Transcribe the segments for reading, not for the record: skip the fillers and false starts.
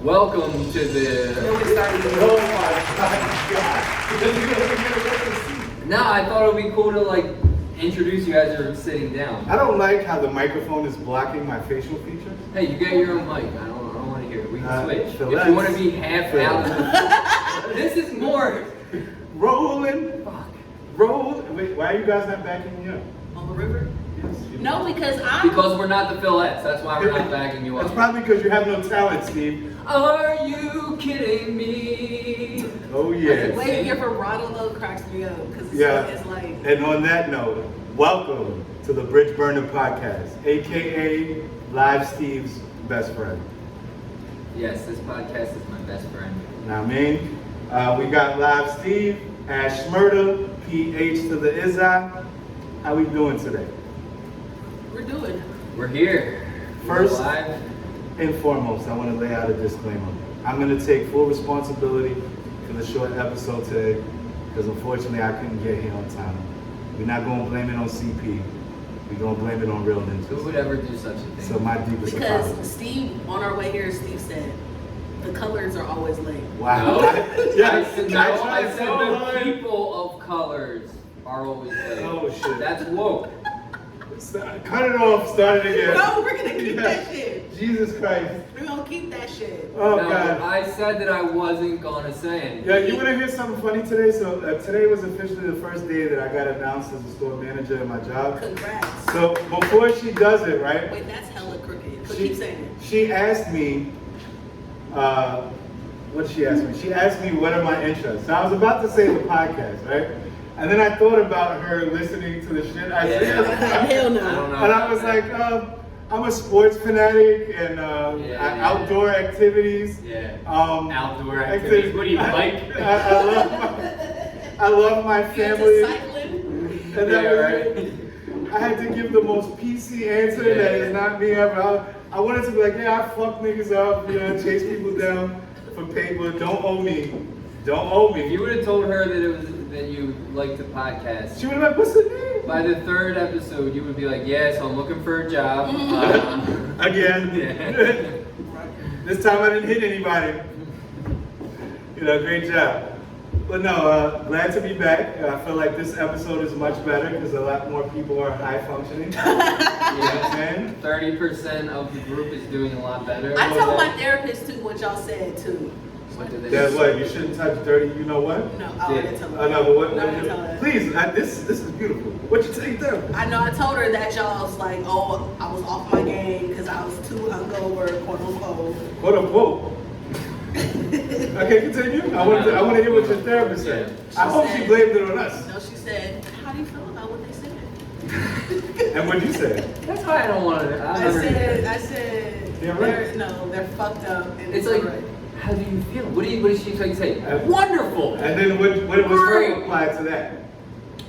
Welcome to the. Oh my God. No, I thought it would be cool to like introduce you guys as you're sitting down. I don't like how the microphone is blocking my facial features. Hey, you got your own mic. I don't want to hear it. We can switch. So if you want to be half out of the. This is more. Rolling. Fuck. Roll. Wait, why are you guys not backing me up? On the river? Yes. No, because I'm. Because we're not the Phillettes. That's why we're not backing you up. That's probably because you have no talent, Steve. Are you kidding me? Oh yeah. Wait, here for Ronald cracks me up because it's like. And on that note, welcome to the Bridge Burner Podcast, aka Live Steve's best friend. Yes, this podcast is my best friend. Now, we got Live Steve, Ash Smurda, PH to the Izza. How we doing today? We're doing. We're here. First We're live. and foremost, I want to lay out a disclaimer. I'm going to take full responsibility for the short episode today because unfortunately I couldn't get here on time. We're not going to blame it on CP. We're going to blame it on real ninjas. Who would ever do such a thing? So my deepest Because apologies. Steve, on our way here, Steve said, the colors are always late. Wow. No. Yes. I said so the hard. people of colors are always late. Oh shit. That's woke. Cut it off, start it again. No, we're going to keep that shit. Jesus Christ. We're going to keep that shit. Oh No, God. I said that I wasn't gonna say it. Yeah, you want to hear something funny today? So today was officially the first day that I got announced as a store manager at my job. Congrats. So before she does it, right? Wait, that's hella crooked. But keep saying it. She asked me, what did she ask me? She asked me what are my interests. So I was about to say the podcast, right? And then I thought about her listening to the shit I said. Hell no. I don't know. And I was like, I'm a sports fanatic and outdoor activities. Yeah. Outdoor activities. What do you like? I love my family. Cycling? And that was it. I had to give the most PC answer that is not me ever. I wanted to be like, yeah, I fuck niggas up, chase people down for paper. Don't owe me. Don't owe me. If you would have told her that you liked the podcast, She would have been like, what's the name? by the third episode, you would be like, yes, I'm looking for a job. Again. Yeah. This time I didn't hit anybody. Great job. But no, glad to be back. I feel like this episode is much better because a lot more people are high functioning. You know what I'm saying? 30% of the group is doing a lot better. I told my therapist too what y'all said too. What did they That's say? what, you shouldn't touch dirty, you know what? No, I didn't tell her. I know, but what? No, I didn't tell her. Please, this is beautiful. What you take them? I know I told her that y'all was like, oh, I was off my game because I was too hungover, quote unquote. Quote unquote. Okay, continue. I want to hear what your therapist said. I hope she blamed it on us. No, she said, how do you feel about what they said? And what'd you say? That's why I don't want to. I said, Yeah, right. they're fucked up. And It's like, right. how do you feel? What did she like say? Wonderful. And then what was Great. her reply to that?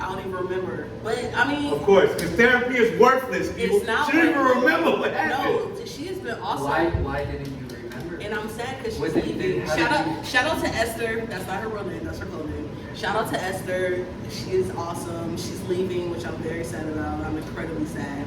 I don't even remember. But I mean, Of course, because therapy is worthless, people. it's not. She didn't even worth it. remember what happened. No, she has been awesome. Why didn't you remember? And I'm sad because What she's did- leaving. how did you- Shout out to Esther. That's not her real name. That's her code name. Shout out to Esther. She is awesome. She's leaving, which I'm very sad about. I'm incredibly sad.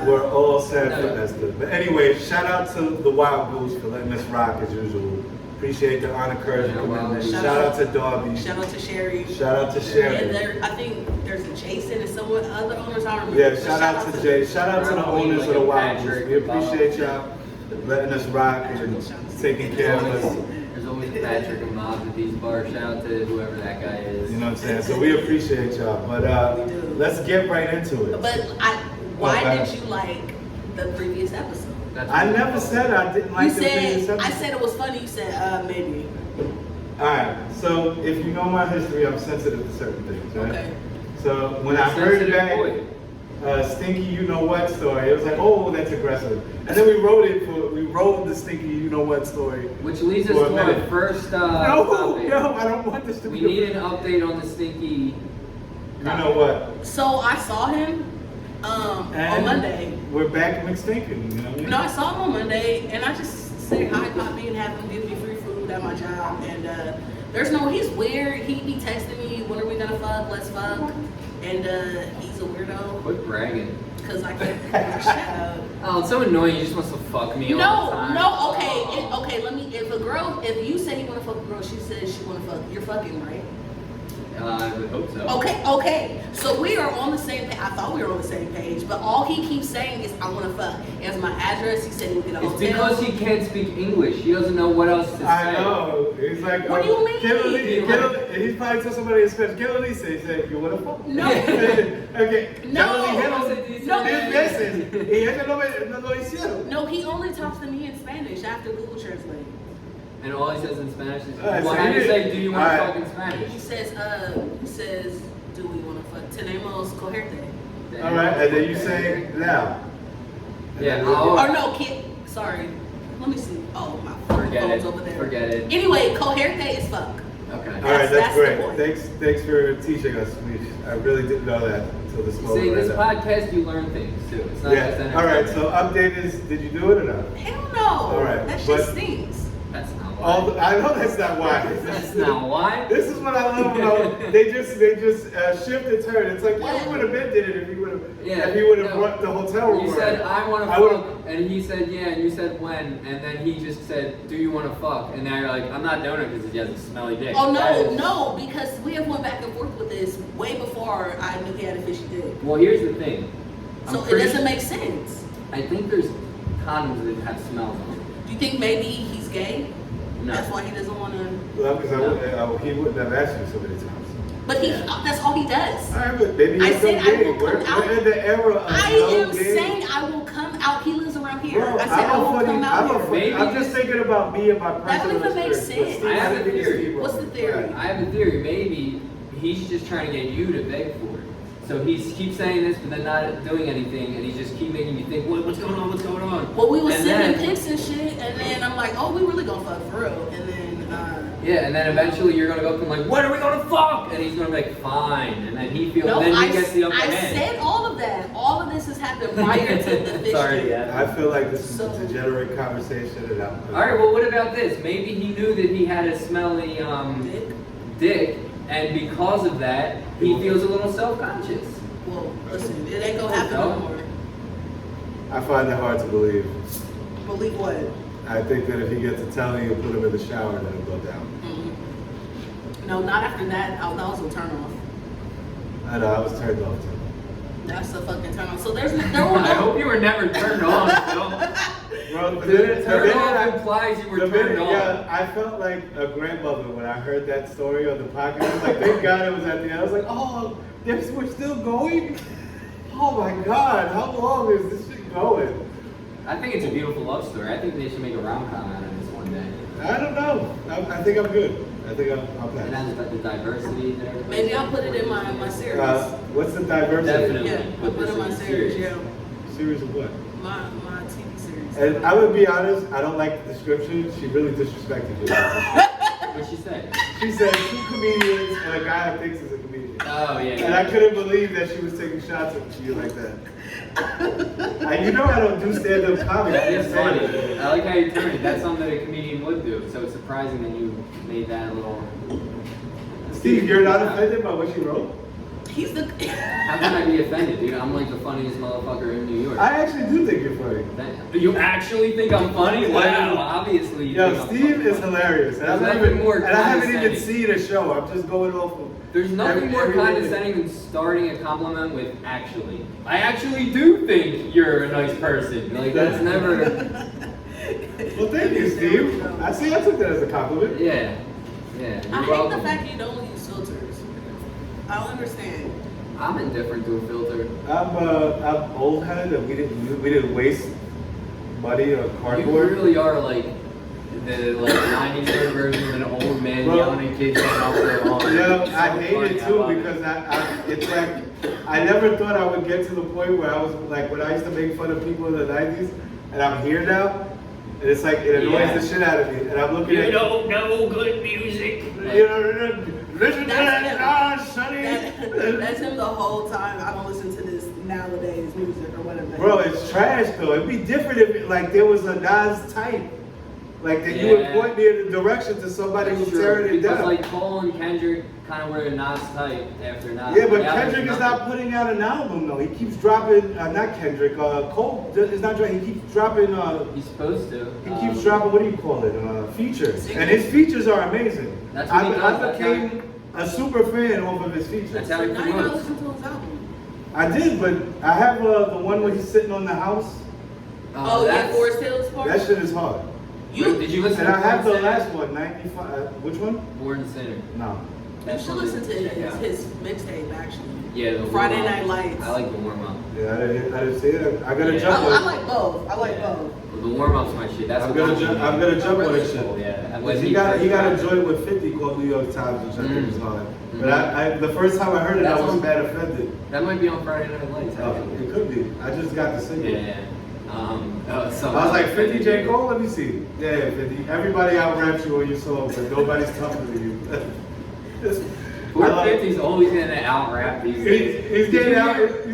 We're all sad for Esther. But anyway, shout out to the Wild Goose for letting us rock as usual. Appreciate the honor, courage, and commitment. Shout Shout out out- to Darby. Shout out to Sherry. Shout out to And Sherry. I think there's a Jason and someone other owners. I don't remember. Yeah, But shout out to Jay. Shout out to the Probably owners like of the a Wild Patrick Goose. We appreciate y'all letting us rock and taking care of us. There's always a Patrick and Mob at these bars. Shout out to whoever that guy is. You know what I'm saying? So we appreciate y'all. But We do. let's get right into it. But why Okay. did you like the previous episode? That's I what- never said I didn't like You the previous said I episode. said it was funny. You said maybe. Alright, so if you know my history, I'm sensitive to certain things, right? Okay. So when I heard Sensitive that boy. Stinky You Know What story, it was like, oh, that's aggressive. And then we wrote the Stinky You Know What story. Which leads us For a to our minute. first No, topic. no, I don't want this to We be. need an update on the stinky. You know what? So I saw him on And Monday. We're back McStinking, you know what I mean? No, I saw him on Monday, and I just said hi, Poppy, and have him give me free food at my job. And he's weird. He be texting me, when are we gonna fuck? Let's fuck. And he's a weirdo. Quit bragging. Cause I can't shut up. Oh, it's so annoying. He just wants to fuck me all the time. No, okay, Oh. okay. If you say you want to fuck a girl, she says she want to fuck. You're fucking, right? I would hope so. Okay. So we are on the same page. I thought we were on the same page, but all he keeps saying is, "I want to fuck." He has my address. He said he would get a It's hotel. because he can't speak English. He doesn't know what else to say. I know. He's like, What do you mean? He's probably told somebody in Spanish. ¿Qué lo dice? He said, you want to fuck? No. Okay. No. Ya lo No. dijeron 10 veces. Y ellos no lo hicieron. No, he only talks to me in Spanish. I have to Google Translate. And all he says in Spanish is, Alright, well, so how do you you- say, do you want to alright. fuck in Spanish? He says, "Do we want to fuck?" Tenemos cogerte. All right, and then you say now. Yeah, Or no, kid. Sorry. Let me see. Oh, my Forget phone's it. over there. Forget it. Anyway, cogerte is fuck. Okay. All right, That's that's the great. point. Thanks for teaching us. I really didn't know that until this moment. See, right this now. podcast, you learn things too. It's not just Yeah. entertainment. All right. So update is, did you do it or not? Hell no. All right, That but- shit stinks. That's not why. I know that's not why. That's not why. This is what I love about they just shift and turn. It's like yeah, we would have been did it if he would have no. brought the hotel room. You said, around. I want to I fuck, would've- and he said, yeah, and you said when, and then he just said, do you want to fuck? And now you're like, I'm not doing it because he has a smelly dick. Oh That is- no, because we have went back and forth with this way before I knew he had a fishy dick. Well, here's the thing. I'm So it pretty- doesn't make sense. I think there's condoms that have smells on them. Do you think maybe he's gay? No. That's why he doesn't want to. Well, because he wouldn't have asked you so many times. But that's all he does. All right, but maybe I he's so said I gay. will come We're out. in the era of I no am gay. saying I will come out. He lives around here. Bro, I said I will come out here. I'm just thinking about me and my That personal don't even make experience. sense. But I have Steve, a I think it's theory. Steve What's the Roman. theory? I have a theory. Maybe he's just trying to get you to beg for it. So he keeps saying this, but then not doing anything, and he just keep making you think, what's going on? What's going on? Well, we was And sending then- pics and shit, and then I'm like, oh, we really gonna fuck for real. And then, Yeah, and then eventually you're gonna go up to him like, when are we gonna fuck? And he's gonna be like, fine. And then he feels, no, then he I gets the upper hand. said all of that. All of this has happened prior to the fish. Sorry, dick. yeah. I feel like this is So- a degenerate conversation, and I'm. All right, well, what about this? Maybe he knew that he had a smelly dick, and because of that, he feels a little self-conscious. Well, listen, it ain't gonna happen no more. I find it hard to believe. Believe what? I think that if he gets to telling you, put him in the shower, then it'll go down. No, not after that. That was a turn off. I know, I was turned off too. That's a fucking turn off. So there were I hope you were never turned on, Phil. Bro, Turn off implies you were turned on. Yeah, I felt like a grandmother when I heard that story on the podcast. I was like, thank God it was at the end. I was like, oh, we're still going? Oh my God, how long is this shit going? I think it's a beautiful love story. I think they should make a rom-com out of this one day. I don't know. I think I'm good. I think I'll It pass. has like the diversity there. Maybe I'll put it in my series. What's the diversity? Definitely. Yeah, I'll put it in my series. Yeah, Series of what? my TV series. And I would be honest, I don't like the description. She really disrespected you. What'd she say? She said 2 comedians and a guy who thinks is a comedian. Oh, yeah. And I couldn't believe that she was taking shots at you like that. And you know I don't do stand-up comedy. That is funny. I like how you turned it. That's something that a comedian would do. So it's surprising that you made that little... Steve, you're not offended by what she wrote? He's the. How can I be offended, dude? I'm like the funniest motherfucker in New York. I actually do think you're funny. You actually think I'm funny? Wow, obviously you think Yo, I'm Steve fucking is funny. hilarious. And, There's I nothing more haven't even condescending. seen a show. I'm just going off of... There's nothing more everything. condescending than starting a compliment with actually. I actually do think you're a nice person. Like, that's never... Well, thank you, Steve. I took that as a compliment. Yeah. Yeah. I You're hate welcome. the fact you don't use filters. I don't understand. I'm indifferent to a filter. I'm old head, and we didn't waste money on You cardboard. really are like the 90s version of an old man Bro. yelling at kids getting off their lawn. Yeah, It's I so hate funny. it I too love it. because it's like I never thought I would get to the point where I was like when I used to make fun of people in the 90s, and I'm here now, and it's like it annoys Yeah. the shit out of me, and I'm looking You at don't know good music. you know, listen to that, Sonny. That's him the whole time. I don't listen to this nowadays music or whatever. Bro, it's trash though. It'd be different if like there was a Nas type. Like that you would point me in the direction to somebody That's who's true, tearing it because down. like Cole and Kendrick kind of were Nas type after Nas. Yeah, but Yeah, Kendrick is not putting out an album though. He keeps dropping, not Kendrick, Cole is not dropping, he keeps dropping, He's supposed to. he keeps dropping, what do you call it, features. Singles. And his features are amazing. That's what he does, I that's became a super fan off of his features. That's how he Now you gotta promotes. listen to his album. I did, but I have the one where he's sitting on the house. Oh, yeah, that's- Forest Hills part? That shit is hard. Wait, did you listen And to I have the Born last Sinner? one, 95, which one? Born Sinner. No. You should listen to Check out. his mixtape, actually. Yeah, the Friday warm-up. Night Lights. I like the warm up. Yeah, I didn't see it. I gotta Yeah. jump I on it. like both. I like both. The warm up's my shit. That's I'm what gonna got me. jump on that shit. Yeah. But he got a joint with 50 called New York Times, which I think is hard. But the first time I heard it, That's I was on- mad offended. That might be on Friday Night Lights. Oh, Actually. it could be. I just got the single. Yeah. So I was like, 50 J. Cole? Let me see. Yeah, 50. Everybody out raps you on your song, but nobody's tougher than you. I love- 50's always gonna out rap these days. He's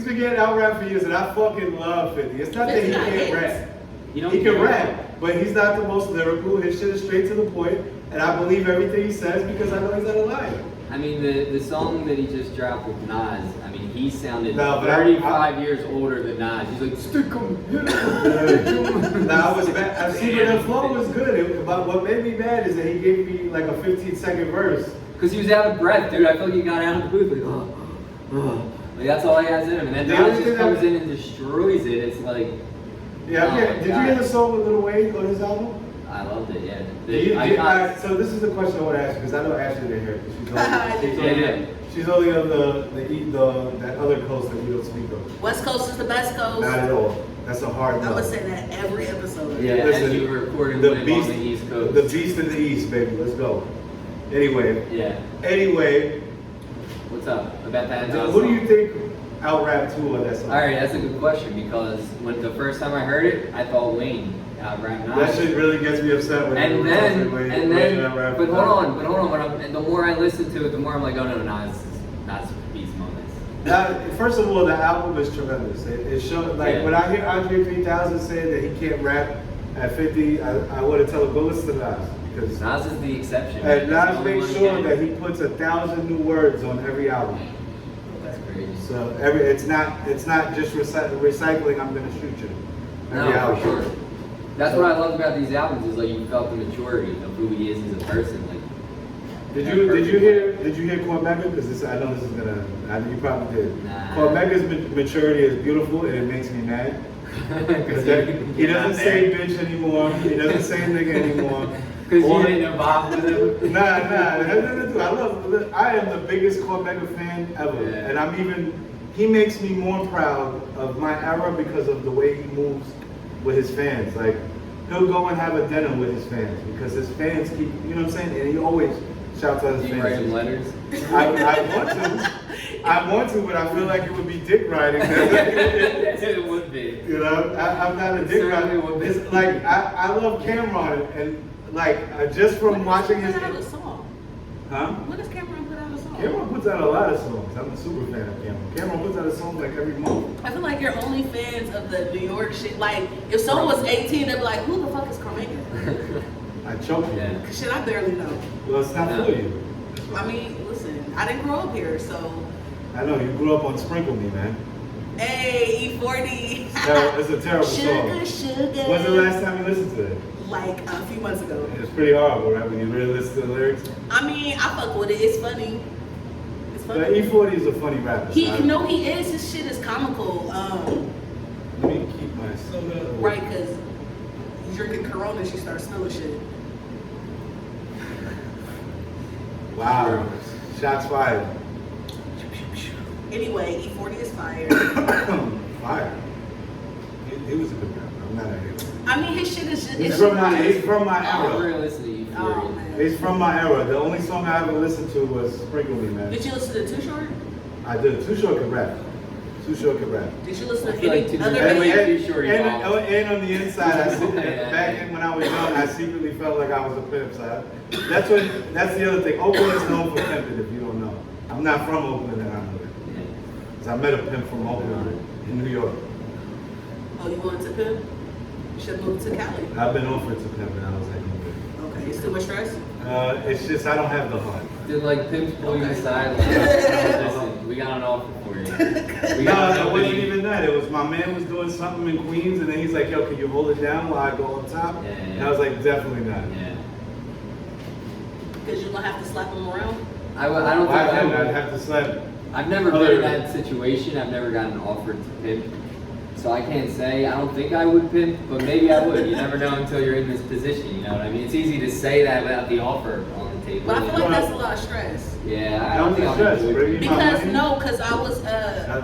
been getting out rap for years, and I fucking love 50. It's not that he 50 can't hits. rap. You don't He can care. rap, but he's not the most lyrical. His shit is straight to the point, and I believe everything he says because I know he's not a liar. I mean, the song that he just dropped with Nas, I mean, he sounded No, but 35 years older than Nas. He's like, stick him. Nah, I was mad. I see, but the flow was good. But what made me mad is that he gave me like a 15-second verse. Because he was out of breath, dude. I feel like he got out of the booth like, like that's all he has in him. And then The Nas only just thing comes that- in and destroys it. It's like, Yeah, Oh, okay. Did you God. hear the song with Lil Wayne on his album? I loved it, yeah. Alright, so this is the question I want to ask you because I know Ashley didn't hear it. She's only on that other coast that we don't speak of. West Coast is the best coast. Not at all. That's a hard I no. would say that every episode. Yeah, Listen, and you were recording the live beast, on the East Coast. the beast in the East, baby. Let's go. Anyway, Yeah. What's up about that? who do you think out rap two on that song? All right, that's a good question because when the first time I heard it, I thought Wayne out rap Nas. That shit really gets me upset when And everyone tells me then, Wayne out rap. but hold on. And the more I listen to it, the more I'm like, oh no, Nas beats moments. Now, first of all, the album is tremendous. It shows, like, Yeah. when I hear Andre 3000 say that he can't rap at 50, I want to tell him, go listen to Nas. Because Nas is the exception. and He's Nas the only makes one sure can. that he puts 1,000 new words on every album. That's crazy. So it's not just recycling. I'm gonna shoot you. Every No, album. for sure. That's what I love about these albums is like you felt the maturity of who he is as a person. Like, Did you hear Cormega? Because I know this is gonna. You probably did. Nah. Cormega's maturity is beautiful, and it makes me mad. Because he doesn't say bitch anymore. He doesn't say nigga anymore. Because you didn't involve with him. Nah. It has nothing to do. I am the biggest Cormega fan ever, Yeah. and he makes me more proud of my era because of the way he moves with his fans. Like, he'll go and have a dinner with his fans because his fans keep, you know what I'm saying? And he always shouts out his Do you write him fans. letters? I want to, but I feel like it would be dick riding. It would be. You know, I'm not a It dick certainly rider. would be. It's like I love Cameron, and like just from watching his. Put out a song. Huh? When does Cameron put out a song? Cameron puts out a lot of songs. I'm a super fan of Cameron. Cameron puts out a song like every month. I feel like you're only fans of the New York shit. Like, if someone was 18, they'd be like, who the fuck is Cormega? I choke you. Yeah. Cause shit, I barely know. Well, it's not No. for you. I mean, listen, I didn't grow up here, so. I know you grew up on Sprinkle Me, man. Hey, E40. It's a terrible Sugar, song. sugar. When's the last time you listened to it? Like a few months ago. It's pretty horrible, right? When you really listen to the lyrics. I mean, I fuck with it. It's funny. It's But funny. E40 is a funny rapper. He, so you know, he is. His shit is comical. Let me keep my soda. Right, cause you drinking Corona, she starts smelling shit. Wow. Shots fired. Anyway, E40 is fire. Fire. He was a good rapper. I'm not a hater. I mean, his shit is just. He's it's from my I era. really listen to you. Oh, man. He's from my era. The only song I ever listened to was Sprinkle Me, man. Did you listen to Too Short? I did. Too Short could rap. Too Short could rap. Did you listen I to feel like any Too other Short- band? Too Short evolved. And on the inside, Yeah. back when I was young, I secretly felt like I was a pimp. So that's the other thing. Oakland is known for pimping, if you don't know. I'm not from Oakland, and I know that. Because I met a pimp from Oakland in New York. Oh, you wanted to pimp? You should move to Cali. I've been offered to pimp and I was like, okay. Okay, it's too much stress? It's just I don't have the heart. Did like pimps pull you Okay. aside? Like, listen, we got an offer for you. We No, got it an wasn't opening. even that. It was my man was doing something in Queens, and then he's like, "Yo, can you hold it down while I go up top?" Yeah, yeah. And I was like, "Definitely not." Yeah. Because you're going to have to slap them around? I don't think Why I him? would. I'd have to slap. I've never been in that situation. I've never gotten offered to pimp. So I can't say. I don't think I would pimp, but maybe I would. You never know until you're in this position. You know what I mean? It's easy to say that without the offer on the table. But I you feel know? like that's a lot of stress. Yeah, I don't think I'll stress, do bring it. me my Because, money. no, because I was,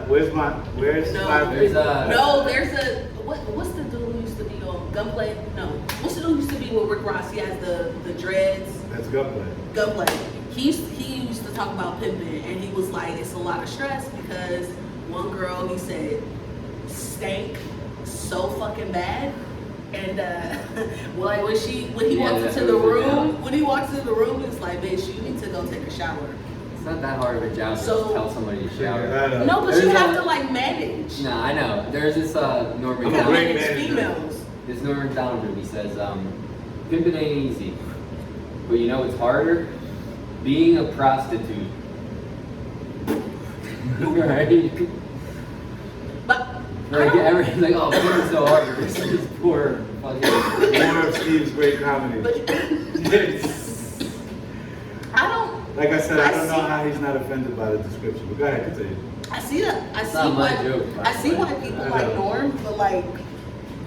Where's No. my? There's no, there's a, what's the dude who used to be on Gunplay? No. What's the dude who used to be with Rick Ross? He has the dreads. That's gunplay. Gunplay. He used to talk about pimping, and he was like, it's a lot of stress because one girl, he said, stank so fucking bad. And well, like when he walked into the room, it's like, bitch, you need to go take a shower. It's not that hard of a job to So- just tell somebody to shower. No, but you There's have a- to like manage. No, I know. There's this Norm I'm a You Macdonald. great manage manager. females. This Norm Macdonald dude, he says, pimping ain't easy. But you know what's harder? Being a prostitute. Right? But Like everybody's like, oh, pimping's so hard. This is poor fucking. More of Steve's great comedy. but I don't. Like I said, I don't know see- how he's not offended by the description. But go ahead, continue. I see that. I see not my why. joke, I see why but- people I like know. Norm, but like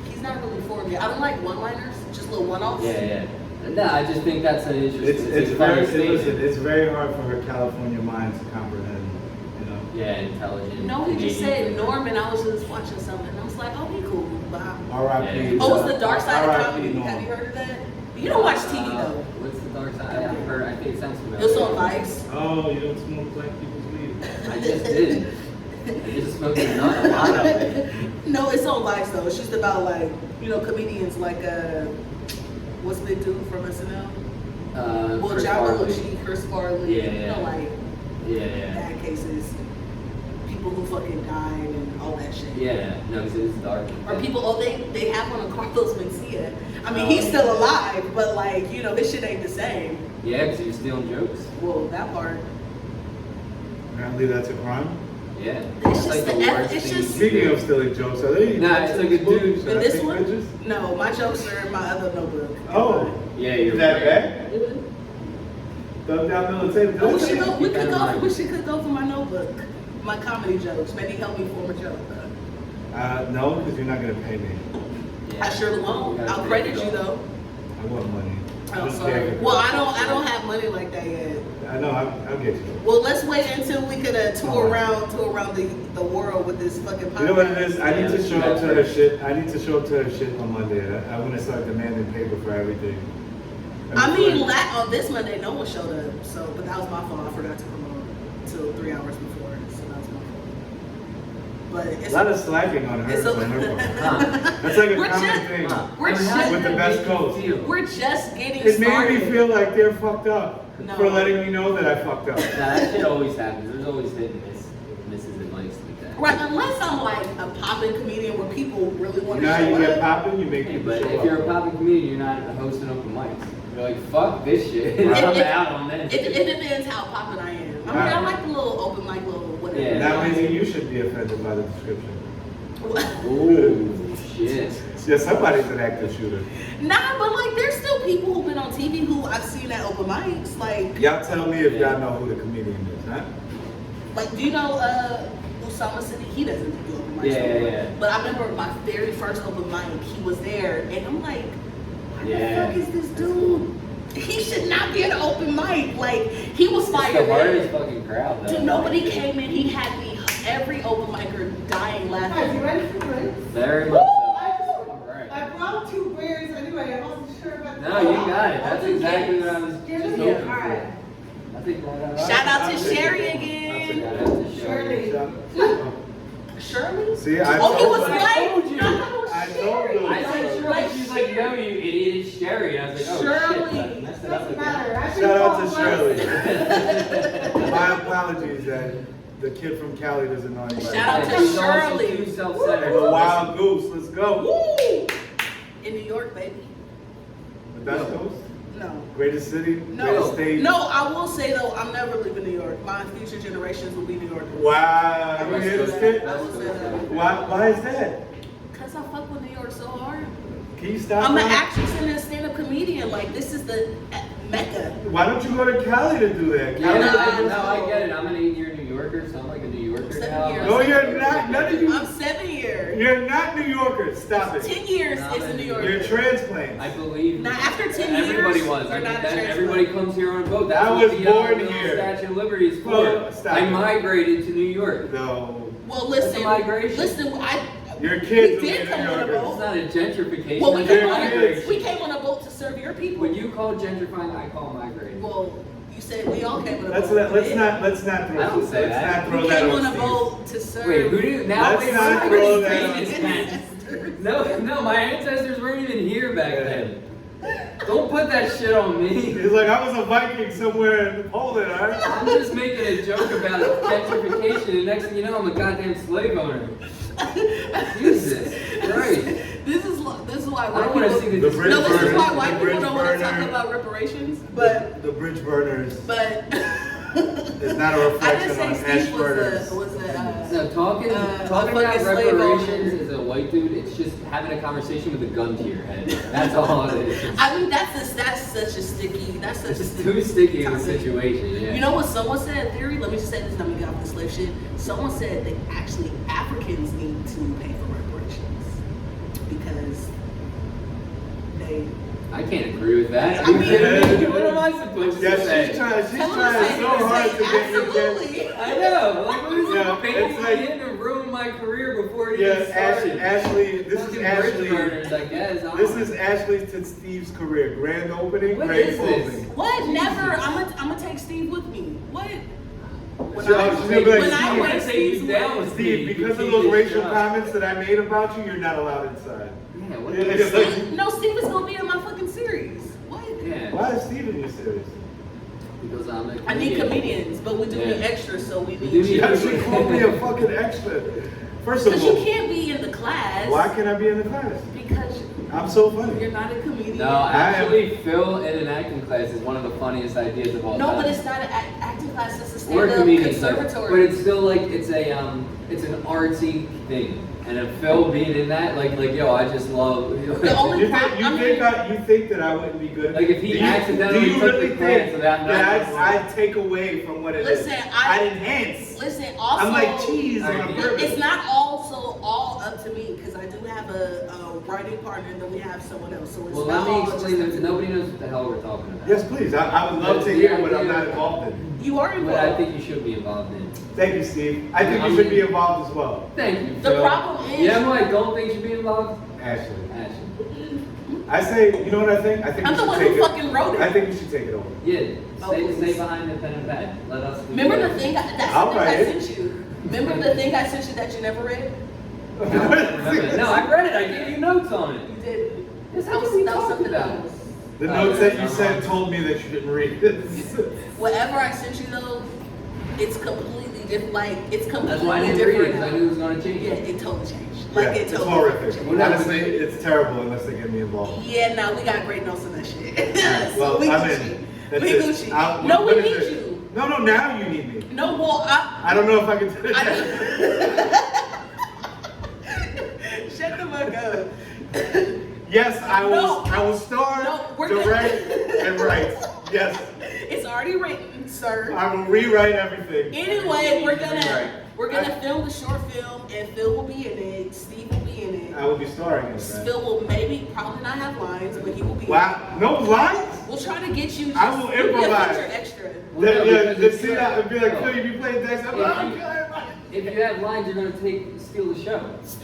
he's not really for me. I don't like one-liners, just little one-offs. Yeah, yeah. No, I just think that's an interesting. It's a very funny listen, statement. it's very hard for her California mind to comprehend. You know. Yeah, intelligent. No, he just Canadian. said Norm, and I was just watching something, and I was like, oh, he cool. But R.I.P. Yeah. oh, it's the dark side of R.I.P. comedy. Norm. Have you heard of that? You don't watch TV though. What's the dark side? I've heard. I think it sounds familiar. It's on Vice. Oh, you don't smoke black people's weed. I just did. I just smoked a lot of it. No, it's on Vice though. It's just about like comedians like what's the big dude from SNL? Well, Chris John Farley. Belushi, Chris Farley. Yeah. Like Yeah, bad cases, people who fucking died and all that shit. yeah. No, because it is dark. Or people, they have one on Carlos Mencia. I mean, he's still alive, but like, his shit ain't the same. Yeah, because you're stealing jokes. Well, that part. Apparently that's a crime. Yeah. It's like just the the worst it's thing just- you Speaking can of stealing jokes, are they? Nah, it's like a dude. Should I But this take one? pictures? No, my jokes are in my other notebook. Oh, do. Yeah, you're is that right. bad? Thumb down middle of the table. Oh, we Does should it? go. We Keep that could in go. mind. We should go for my notebook, my comedy jokes. Maybe help me form a joke. No, because you're not gonna pay me. Yeah. I sure won't. You gotta I'll pay credit it you though. though. I want money. Oh, Just sorry. care. Well, I don't have money like that yet. I know. I'll get you. Well, let's wait until we could tour Oh. around the world with this fucking podcast. You know what it is? I need Yeah, to show up to her that's shit. I need to show up to her shit on Monday. I'm gonna start demanding paper for everything. I mean, on this Monday, no one showed up. So, but that was my fault. I forgot to promote till 3 hours before. So that was my fault. But a it's lot of slacking on her. It's a- on her part. Huh. That's like a We're common just- thing. We're How just- With the best coach. we're just getting It made started. me feel like they're fucked up No. for letting me know that I fucked up. Nah, that shit always happens. There's always hit and misses advice like that. Right, unless I'm like a poppin' comedian where people really want to Now you show get up. popping, you make Hey, people but show if up. you're a popping comedian, you're not hosting open mics. You're like, fuck this shit. Right. I'm out on this. It depends how poppin' I am. I mean, I like the little open mic, little whatever. Yeah. Now maybe you should be offended by the description. Ooh, shit. Yeah, somebody's an active shooter. Nah, but like, there's still people who've been on TV who I've seen at open mics. Like, Y'all tell me if y'all know who the comedian is, huh? do you know Usama City? He doesn't do open mics. Yeah, no more. yeah. But I remember my very first open mic, he was there, and I'm like, what Yeah. the fuck is this dude? He should not be at an open mic. Like, he was It's fired. the hardest fucking crowd, though. Dude, nobody came in. He had me, every open micer dying Guys, you laughing. ready for drinks? Very much so. I Right. brought 2 beers anyway. I wasn't sure about No, you got it. That's exactly what I was Give just it hoping here. for. All right. I think that Shout out to I'll take Sherry it. again. Shout out to Shirley. Shirley. Shirley? See, I Oh, he told was you. like, told you. I told you. I said Shirley. She's like, no, you idiot, it's Sherry. I was like, oh Shirley. shit. I messed it up Doesn't again. matter. I think Shout out both to of us- Shirley. My apologies that the kid from Cali doesn't know anybody. Shout out to She's also Shirley. too self-centered. The wild goose, let's go. Woo! York, baby. The best coast? No. Greatest city? No. Greatest state? No, I will say though, I'm never leaving New York. My future generations will be New Yorkers. Wow. You will hear say this that. kid? I will say that. Why is that? Cause I fuck with New York so hard. Can you stop I'm an that? actress and a stand-up comedian. Like this is the mecca. Why don't you go to Cali to do that? Yeah, Cali- I get it. I'm an 8-year New Yorker, so I'm like a New Yorker 7 now. years. No, you're not. None of you. I'm 7 years. You're not New Yorkers. Stop it. 10 years No, is a New Yorker. You're transplants. I believe. Now, after 10 everybody years, was. you're I not mean, a that, transplant. everybody comes here on a boat. That's I what was the born little here. Statue of Liberty is for. No, stop I it. migrated to New York. No. Well, That's listen. a migration. Listen, Your kids we will did be come New on a Yorkers. It's boat. not a gentrification. Well, we that's a came, on migration. we came on a boat to serve your people. When you call gentrifying, I call migrating. Well, you said we all came on a Let's boat. let's not throw I don't say let's that. not throw We that came on on a Steve. boat to serve. Wait, who do you now? Let's wait, not my throw that on ancestors- No, my ancestors weren't even here back then. Don't put that shit on me. He's like, I was a Viking somewhere in Poland, alright? I'm just making a joke about gentrification, and next thing you know, I'm a goddamn slave owner. Jesus Christ. This is why I white don't want to people. see The the bridge No, this is burner, why the white bridge people don't want to talk burner. about reparations. But The bridge burners but is not a I reflection didn't on say ash Steve burners. was a No, talking a about fucking slave reparations owner. as a white dude, it's just having a conversation with a gun to your head. That's all it is. I mean that's such a sticky. That's such a It's sticky too sticky of a topic. situation, yeah. You know what someone said in theory? Let me just say this and I'm gonna get off this slave shit. Someone said that actually Africans need to pay for reparations because they. I can't agree with that. I mean- What am I supposed to Yeah, say? she's Tell them trying to say- so hard to get you absolutely. I know. Like, what is Yeah, it? Painting it's me like- in and ruin my career before it Yeah, even started. Ashley, this is Fucking Ashley. bridge burners, I guess. I This don't is know. Ashley to Steve's career. Grand opening, What grand is this? closing. What? Never. I'm gonna take Steve with me. What? When So, I, she's gonna be like, when I Steve, went take Steve's you down way- with Steve, me. because of You those keep racial this shut. comments that I made about you, you're not allowed inside. Yeah, what Yeah, the it's like- Steve, no, Steve is gonna be in my fucking series. What? Yeah. Why is Steve in your series? Because I'm a I need comedian. comedians, but we do need Yeah. extras, so we We need do She need- actually called me a fucking extra. First of Because you all, can't be in the class. why can't I be in the class? Because I'm so funny. you're not a comedian. No, actually, Phil in an acting class is one of the funniest ideas of all No, time. but it's not an acting class. It's a Or a stand-up comedian class. conservatory. But it's still like it's an artsy thing. And if Phil being in that, like yo, I just love. The only You problem. you think that I wouldn't be good? Like, if he Do you- accidentally do you took really the class think without that knowing? I'd take away from what it is? Listen, I'd enhance. Listen, also. I'm like cheese on a Alright, burger. It's not also all up to me because I do have a writing partner and then we have someone else. So it's Well, not let me all explain just up that to me. nobody knows what the hell we're talking about. Yes, please. I would love to hear what I'm not involved in. You are But involved. I think you should be involved in. Thank you, Steve. I think you should be involved as well. Thank you, The Phil. problem is- You know who I don't think should be involved? Ashley. Ashley. I say, you know what I think? I think I'm you the should one take who it. fucking wrote it. I think you should take it over. Yeah. Oh, Stay please. behind the pen and pad. Let us. do Remember the that. thing? That's I'll the thing write I it. sent you. Remember the thing I sent you that you never read? No, I read it. I gave you notes on it. You did. Yes, That was we that was talked something about. else. The notes that you sent told me that you didn't read it. Whatever I sent you though, it's completely different. Like it's completely That's why I didn't different. read it, because I knew it was going to change. Yeah, it totally changed. Yeah, Like it it's totally horrific. changed. Honestly, it's terrible unless they get me involved. Yeah, no, we got great notes on that shit. Well, So we I'm Gucci. in. That's We it. Gucci. No, we what is need it? you. No, now you need me. No, well, I don't know if I can do I that. Shut the fuck up. Yes, I No. will star, No, we're direct, and write. Yes, It's already written, sir. I will rewrite everything. Anyway, we're Right. gonna film the short film, and Phil will be in it. Steve will be in it. I will be starring in it. man. Phil will probably not have lines, but he will be. Wow, no lines? We'll try to get you. I will you'll be a improvise. feature extra. Well, no, Yeah, because the if scene you out have- and be like, no. Phil, you be playing Dex. I'm If like, you- okay, everybody. If you have lines, you're going to steal the show.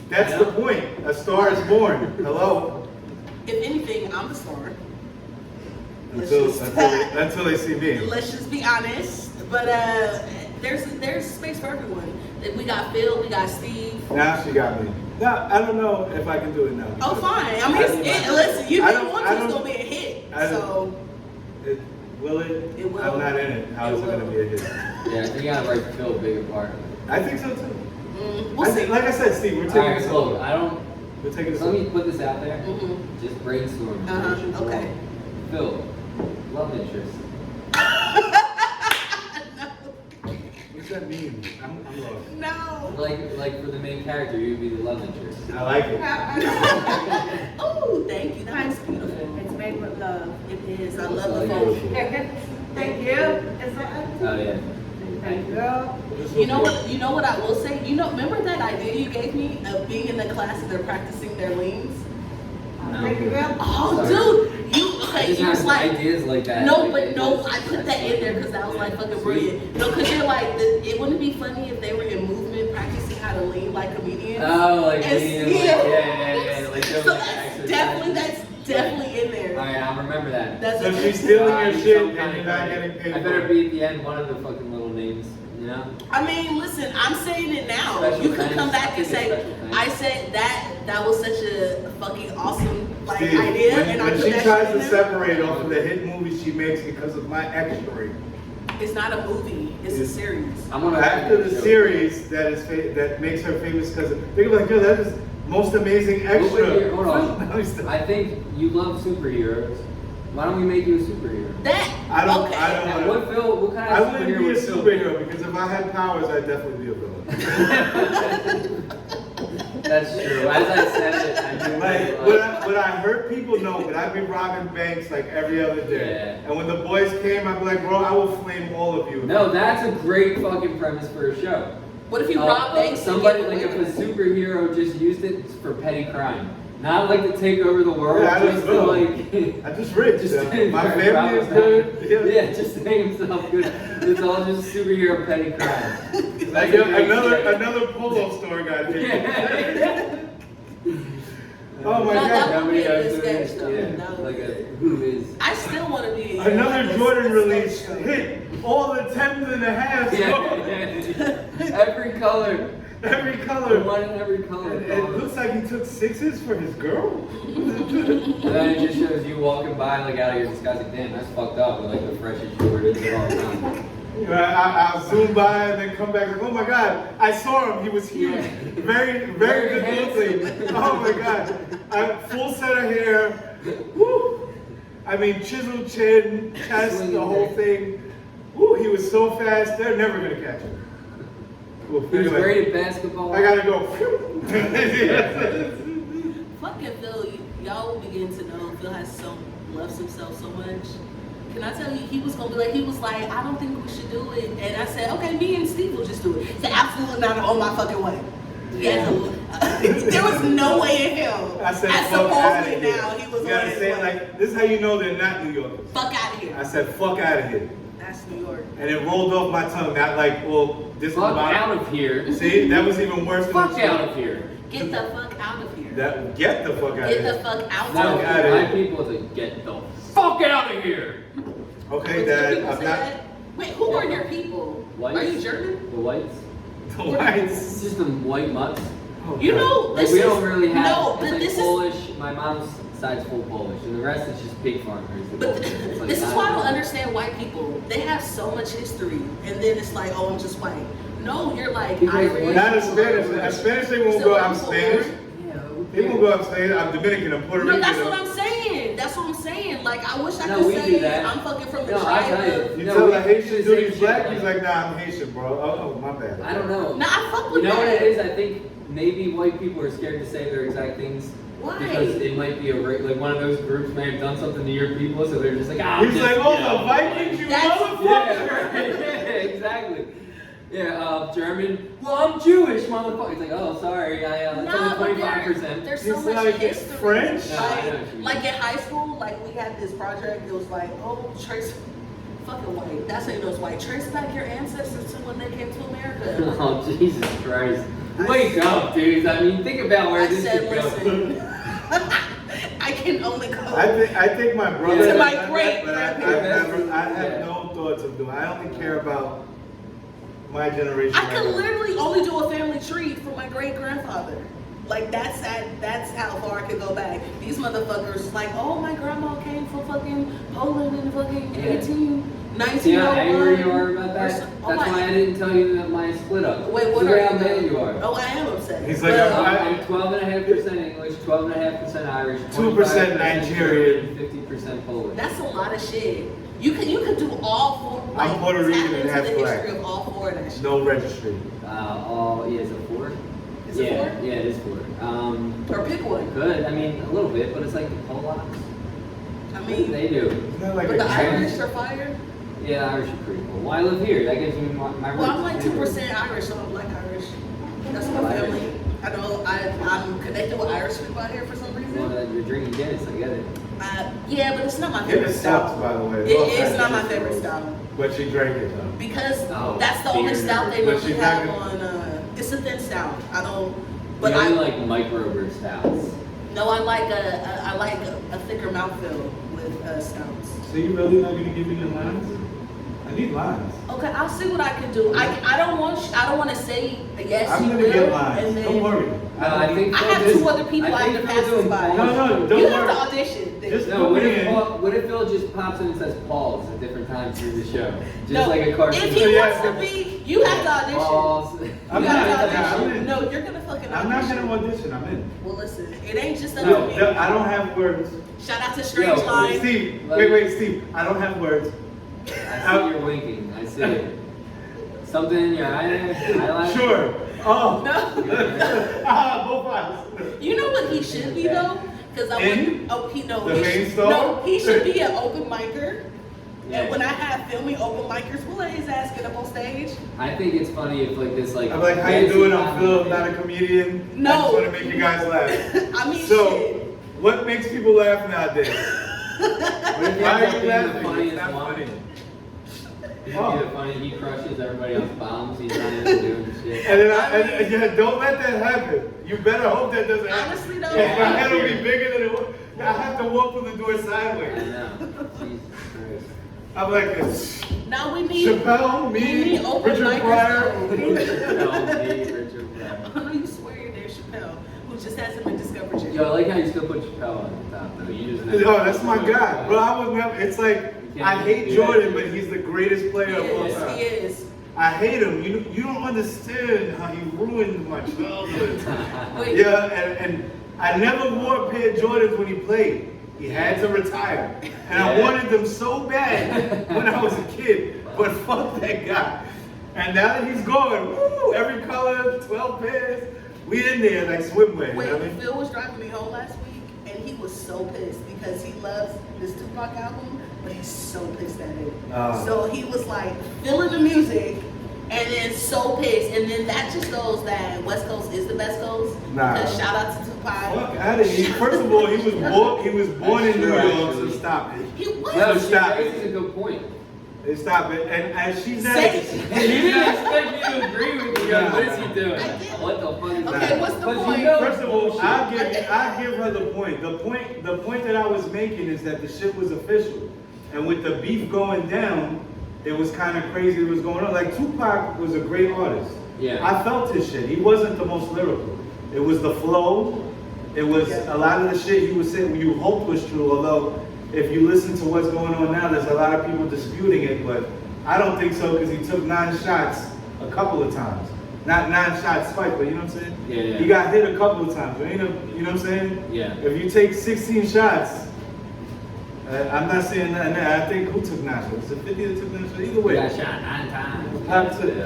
That's You the know? point. A star is born. Hello. If anything, I'm the star. Until they see me. Let's just be honest. But there's space for everyone. We got Phil, we got Steve. Now she got me. Now I don't know if I can do it now. Oh, fine. I mean, listen, you didn't want to, it's gonna be a hit. So Will it? It will. I'm not in it. How is it going to be a hit? Yeah, you got to write Phil a bigger part. I think so too. we'll see. Like I said, Steve, we're All taking right, this look, over. I don't. We'll take it. So let me put this out there. Mhm. Just brainstorm. Okay. Phil, love interest. What's that mean? I'm lost. No. Like for the main character, you'd be the love interest. I like it. Oh, thank you. That was beautiful. It's made with love. It is. I love the Beautiful. phone. Thank you. Is that Oh yeah. Thank you. You know what? You know what I will say. You know, remember that idea you gave me of being in the class and they're practicing their leans? Thank you. Oh, Sorry. dude, you I okay? just You was have like, ideas like that. no, Like, but it no, just- I put that in there because that was like fucking Sweet. brilliant. No, because you're like, it wouldn't be funny if they were in movement practicing how to lean like comedians. Oh, like And- leaning, like, yeah. Like So doing that's exercises. definitely in there. Alright, I'll remember that. That's So a- she's stealing your Some shit kind and of you're not credit. getting paid I for better it. be at the end one of the fucking little names, you know? I mean, listen, I'm saying it now. Special You could thanks. come back and I think say, it's special thanks. I said that was such a fucking awesome like Steve, idea, when, and I when put she that tries shit in to there. separate off of the hit movies she makes because of my extra, It's not a movie, it's a series. I'm gonna after the series that makes her famous because think about it, girl, that is most amazing Wait, extra. hold on. No, stop. I think you love superheroes. Why don't we make you a superhero? That I don't- okay. I don't- Now, what kind I of wouldn't superhero be a would Phil superhero because if I had powers, I'd definitely be a villain. That's true. As I said it, I knew Like, it. would I hurt people? No, but I'd be robbing banks like every other day. Yeah. And when the boys came, I'd be like, bro, I will flame all of you. No, that's a great fucking premise for a show. What if you rob banks? and Somebody get like away if a with it? superhero just used it for petty crime, not like to take over the world, Yeah, I just just to know. like. I'm just rich. Just My to family is rob good. Yeah, just to make himself good. It's all just superhero petty crime. Like another polo store got taken. Oh my No, that god. would be a Nobody good knows sketch who though. it is. That Yeah, would like be a good. who is. I still want to be Another Jordan release sketch show. hit all the 10s and a halves. Yeah. Every color. Every The color. one in every color. It looks like he took sixes for his girl. And then it just shows you walking by like out of your disguise like, damn, that's fucked up with like the freshest Jordans of all time. I'll zoom by and then come back like, oh my god, I saw him. He was here. Very, very good looking. Oh my god. Full set of hair. Woo. I mean, chiseled chin, chest, the whole thing. Woo, he was so fast. They're never gonna catch him. Well, He was anyway, great at basketball. I gotta go. Fucking Phil, y'all will begin to know Phil loves himself so much. Can I tell you, he was like, I don't think we should do it. And I said, okay, me and Steve will just do it. He said, absolutely not on my fucking way. Yeah. There was no way in hell. I said, And fuck out of supposedly here. now he was You gotta on his say it way. like, this is how you know they're not New Yorkers. Fuck out of here. I said, fuck out of here. That's New York. And it rolled off my tongue, not like, well, this is Fuck about. out of here. See, that was even worse than Fuck the out of here. Get the fuck out of here. Get the fuck out of Get here. the fuck out No, of Fuck here. outta my here. people to get the fuck out of here. Okay, Wait, Dad, people I'm say not. that? Wait, who are your people? Whites. Are you German? The whites. The It's whites. just them white mutts. Oh, You God. know, Like this we is don't really have. no, it's but like this is Polish. My mom's side's full Polish, and the rest is just pig farmers. But It's like this is not- why I don't understand white people. They have so much history, and then it's like, oh, I'm just white. No, you're like Because Irish. we're Not a Spanish. A Spanish they won't Still go, I'm people Spanish. Yeah, who They won't cares? go, I'm Spanish. I'm Dominican. I'm Puerto No, Rican. that's what I'm saying. That's what I'm saying. Like, I wish I No, could we say do that. I'm fucking from the No, I tribe tell you. of. You No, tell we a do Haitian the dude same he's shit, black, like- he's like, nah, I'm Haitian, bro. Oh, my bad. I don't know. Nah, I fuck You with know what that. it is? I think maybe white people are scared to say their exact things. Why? Because it might be like one of those groups may have done something to your people, so they're just like, ah. He's just, like, oh, you know, the Vikings, you That's- motherfucker. Yeah, right. Yeah, exactly. Yeah, German. Well, I'm Jewish, motherfucker. It's like, oh, sorry, it's No, only but 25%. there's so He's much like, history. French? No, I know what you mean. Like in high school, like we had this project. It was like, oh, trace, fucking white. That's how you know it's white. Trace back your ancestors to when they came to America. Oh, Jesus Christ. Wake up, dudes. I mean, think about where I this said, could go. listen, I can only go. I think my brother. To my has done great that, but I have no thoughts of doing. I only care about my generation. I right could now. literally only do a family tree for my great grandfather. Like that's how far I could go back. These motherfuckers like, oh, my grandma came from fucking Poland in fucking 1901. See how angry you are about that? That's That's why I didn't tell you that my split up. Wait, what Look are at how you? mad you are. Oh, I am upset. He's like, But, I'm 12.5% English, 12.5% Irish, 2% Nigerian, 50% Polish. that's a lot of shit. You could do all four. I'm Puerto Rican tap and into half the black. history of all four of that shit. No registry. Is it 4? Is it Yeah, 4? yeah, it is 4. Or pick one. Good. I mean, a little bit, but it's like the Polacks. I What do mean, they do? Isn't that like but a the trend? Irish are fire. Yeah, the Irish are pretty cool. Well, I live here. That gives me my roots. Well, I'm like anyway. 2% Irish, so I'm black Irish. That's my family. I know I'm connected with Irish people out here for some reason. Well, you're drinking Guinness, I get it. Yeah, but it's not my It favorite sucks, style. by the way. It is not my favorite style. But she drank it though. Because Oh, that's the only beer. stout they But really she's have not on. It's a thin stout. I don't. But But I I like microbrew stouts. no, I like a thicker mouthfeel with stouts. So you really not gonna give me your lines? I need lines. Okay, I'll see what I can do. I don't want to say yes. I'm you gonna will, get lines. and then Don't worry. I think I Phil have just- two other people I have think to Phil pass doing this by. Paul's. No, don't You worry. have to audition. Just No, put me in. what if Phil just pops in and says Paul's at different times through the show? Just No, like a cartoon. if he Yeah. wants to be, you have to audition. Paul's. I'm You not- have to yeah, I'm audition. in. No, you're gonna fucking audition. I'm not gonna audition. I'm in. Well, listen, it ain't just up No, to me. I don't have words. Shout out to Strange Yo, Line. Steve, wait, Steve. I don't have words. I see you're winking. I see it. Something in your eyelash? Sure. Oh. No. Both eyes. You know what he should be though? Because I In? want. Oh, he no. The he main should, star? no, he should be an open micer. Yeah. And when I have filming open micers, we'll let his ass get up on stage. I think it's funny if like this like. I'm like, how you fancy doing? I'm comedy Phil, thing- not a comedian. No. I just want to make you guys laugh. I mean, So, shit. what makes people laugh nowadays? What if you Why end are up you being the laughing? It's funniest not one? funny. He's Oh. the funny, he crushes everybody else bombs, he's not even doing shit. And then and yeah, don't let that happen. You better hope that doesn't happen. Honestly, though, If my head will be bigger than it was, I have to walk through the door I sideways. know. Jesus Christ. I'm like this. Now we need. Chappelle, we me, need open Richard micers. Pryor. No, me, Richard I Pryor. know you swear your name Chappelle, who just hasn't been discovered yet. Yo, I like how you still put Chappelle on the top though. You just Oh, that's my guy. Bro, I was never, it's like, You can't I hate do that. Jordan, but he's the greatest player of all He time. is. I hate him. You don't understand how he ruined my childhood. Wait. Yeah, and I never wore a pair of Jordans when he played. He had to retire. And I Yeah. wanted them so bad when I was a kid. But fuck that guy. And now that he's gone, woo, every color, 12 pairs, we in there like swimwear. You Wait, know what I mean? Phil was driving me home last week, and he was so pissed because he loves this Tupac album, but he's so pissed at it. So he was like feeling the music, and then so pissed. And then that just shows that West Coast is the best coast. Nah. Because shout out to Tupac. Fuck out of here. First of all, he was born in New That's true, York, so actually. stop it. He was. No, she Stop. raises a good point. Stop it. And she's not. Say- He didn't expect me to agree with you. Nah. What is he doing? I get it. What the fuck is Okay, that? what's the But point? You know, First of all, bullshit. I give her the point. The point that I was making is that the shit was official. And with the beef going down, it was kind of crazy what was going on. Like Tupac was a great artist. Yeah. I felt his shit. He wasn't the most lyrical. It was the flow. It was a lot of the shit he was saying you hoped was true, although if you listen to what's going on now, there's a lot of people disputing it, but I don't think so because he took 9 shots a couple of times. Not 9 shots spike, but you know what I'm saying? Yeah, yeah. He got hit a couple of times, you know what I'm saying? Yeah. If you take 16 shots, I'm not saying nothing there. I think who took 9 shots? Was it 50 that took 9 shots? Either way. Got shot 9 times.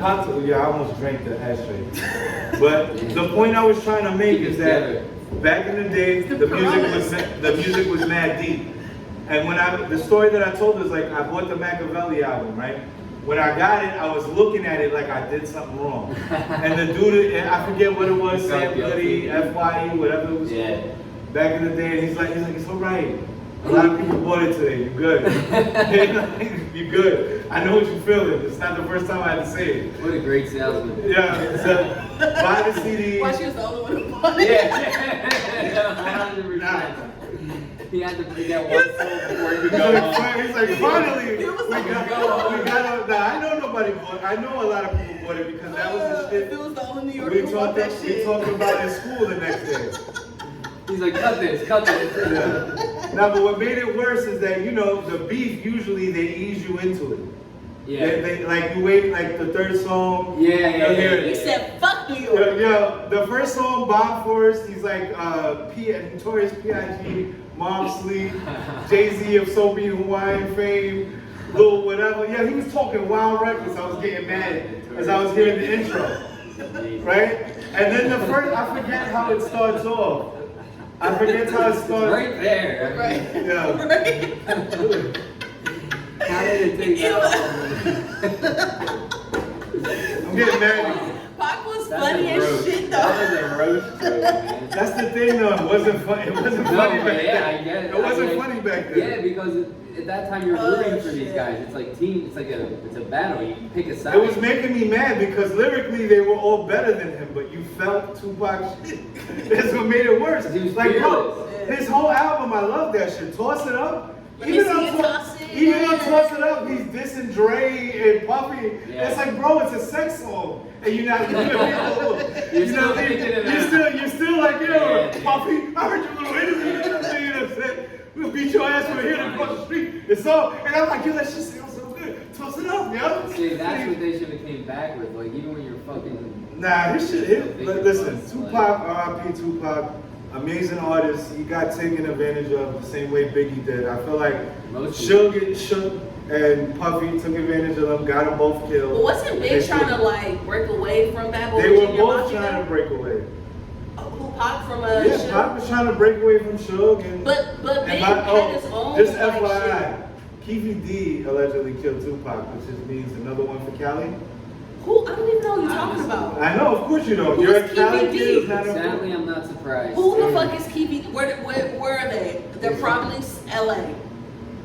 Pop to, yeah, I almost drank the ashtray. But the point I was trying to make is that back in the day, the music was mad deep. And when the story that I told is like, I bought the Machiavelli album, right? When I got it, I was looking at it like I did something wrong. And the dude, and I forget what it was, You felt Sam Goody, guilty. FYE, whatever it was Yeah. called. Back in the day, and he's like, it's all right. A lot of people bought it today. You good? You good? I know what you're feeling. It's not the first time I had to say it. What a great salesman. Yeah. So buy the CD. Why she was the only one who bought it? Yeah. 100%. He had to bring that one soul before he could go home. He's like, finally, He was we like, got a, nah, I know nobody bought, I know a lot of people bought it because that was the If it shit was the only New Yorker we who bought that we shit. talked about in school the next day. He's like, cut this. Yeah. Now, but what made it worse is that, you know, the beef, usually they ease you into it. Yeah. They like, you wait, like, the third song. Yeah. He said, fuck New York. The first song, Bob Forrest, he's like, Notorious P.I.G., Mob Sleep, Jay-Z of Soapy Hawaiian fame, Lil whatever. Yeah, he was talking wild records. I was getting mad as I was hearing the intro. Right? And then the first, I forget how it starts off. I forget how it starts. Right there. Right. Yeah. Right. How did it take that long? I'm getting mad. Pac was That's funny a as roast. shit That though. was a roast joke, man. That's the thing though, it wasn't funny. It wasn't No, funny but back yeah, then. I get it. It wasn't I mean, funny back then. Yeah, because at that time you're Oh, rooting for these shit. guys. It's like team. It's like it's a battle. You pick a side. It was making me mad because lyrically they were all better than him, but you felt Tupac's shit. That's what made it worse. He was Like, bro, fearless. his whole album, I love that shit. Toss It Up. Let me see you toss it. Even on Toss It Up, he's dissing Dre and Puffy. Yeah. It's like, bro, it's a sex song. And you're not, You're still thinking of that. you're still like, yo, Yeah. Puffy, I heard your little interview. You know what I'm saying? We'll beat your ass from here across the street. It's all, and I'm like, yo, that shit sounds so good. Toss it up, yo. See, that's what they should have came back with. Like even when you're fucking. Nah, his shit, listen, Tupac, R.I.P. Tupac, amazing artist. He got taken advantage of the same way Biggie did. I feel like Suge and Puffy took advantage of them, got them both killed. But wasn't Big trying to like break away from Bad Boy? They were Junior both Mafia? trying to break away. Who Pac from Yeah, Suge? Pac was trying to break away from Suge and. But Big and had his own just like, FYI, Keefy D allegedly killed Tupac, which just means another one for Cali. Who? I don't even know who you're talking about. I know, of course you don't. Who's You're a Cali Keefy D? kid. Who's not a- Sadly, I'm not surprised. Who the fuck is Keefy? Where are they? They're probably LA.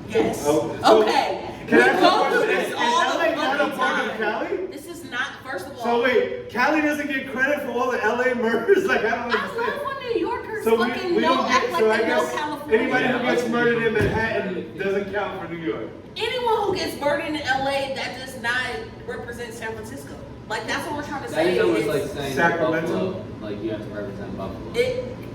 Yes. Oh, so- Okay. Can I We ask go you a through question? this Is all the LA not a fucking part of time. Cali? This is not, first of all. So wait, Cali doesn't get credit for all the LA murders? Like, I don't I understand. love when New Yorkers So fucking we know, don't act get, like so I they know guess California. anybody who Yeah, gets I murdered in like- Manhattan doesn't count for New York. Anyone who gets murdered in LA, that does not represent San Francisco. Like, that's what we're trying to That say. is almost It's- like saying Sacramento. Buffalo. Like you have to represent Buffalo.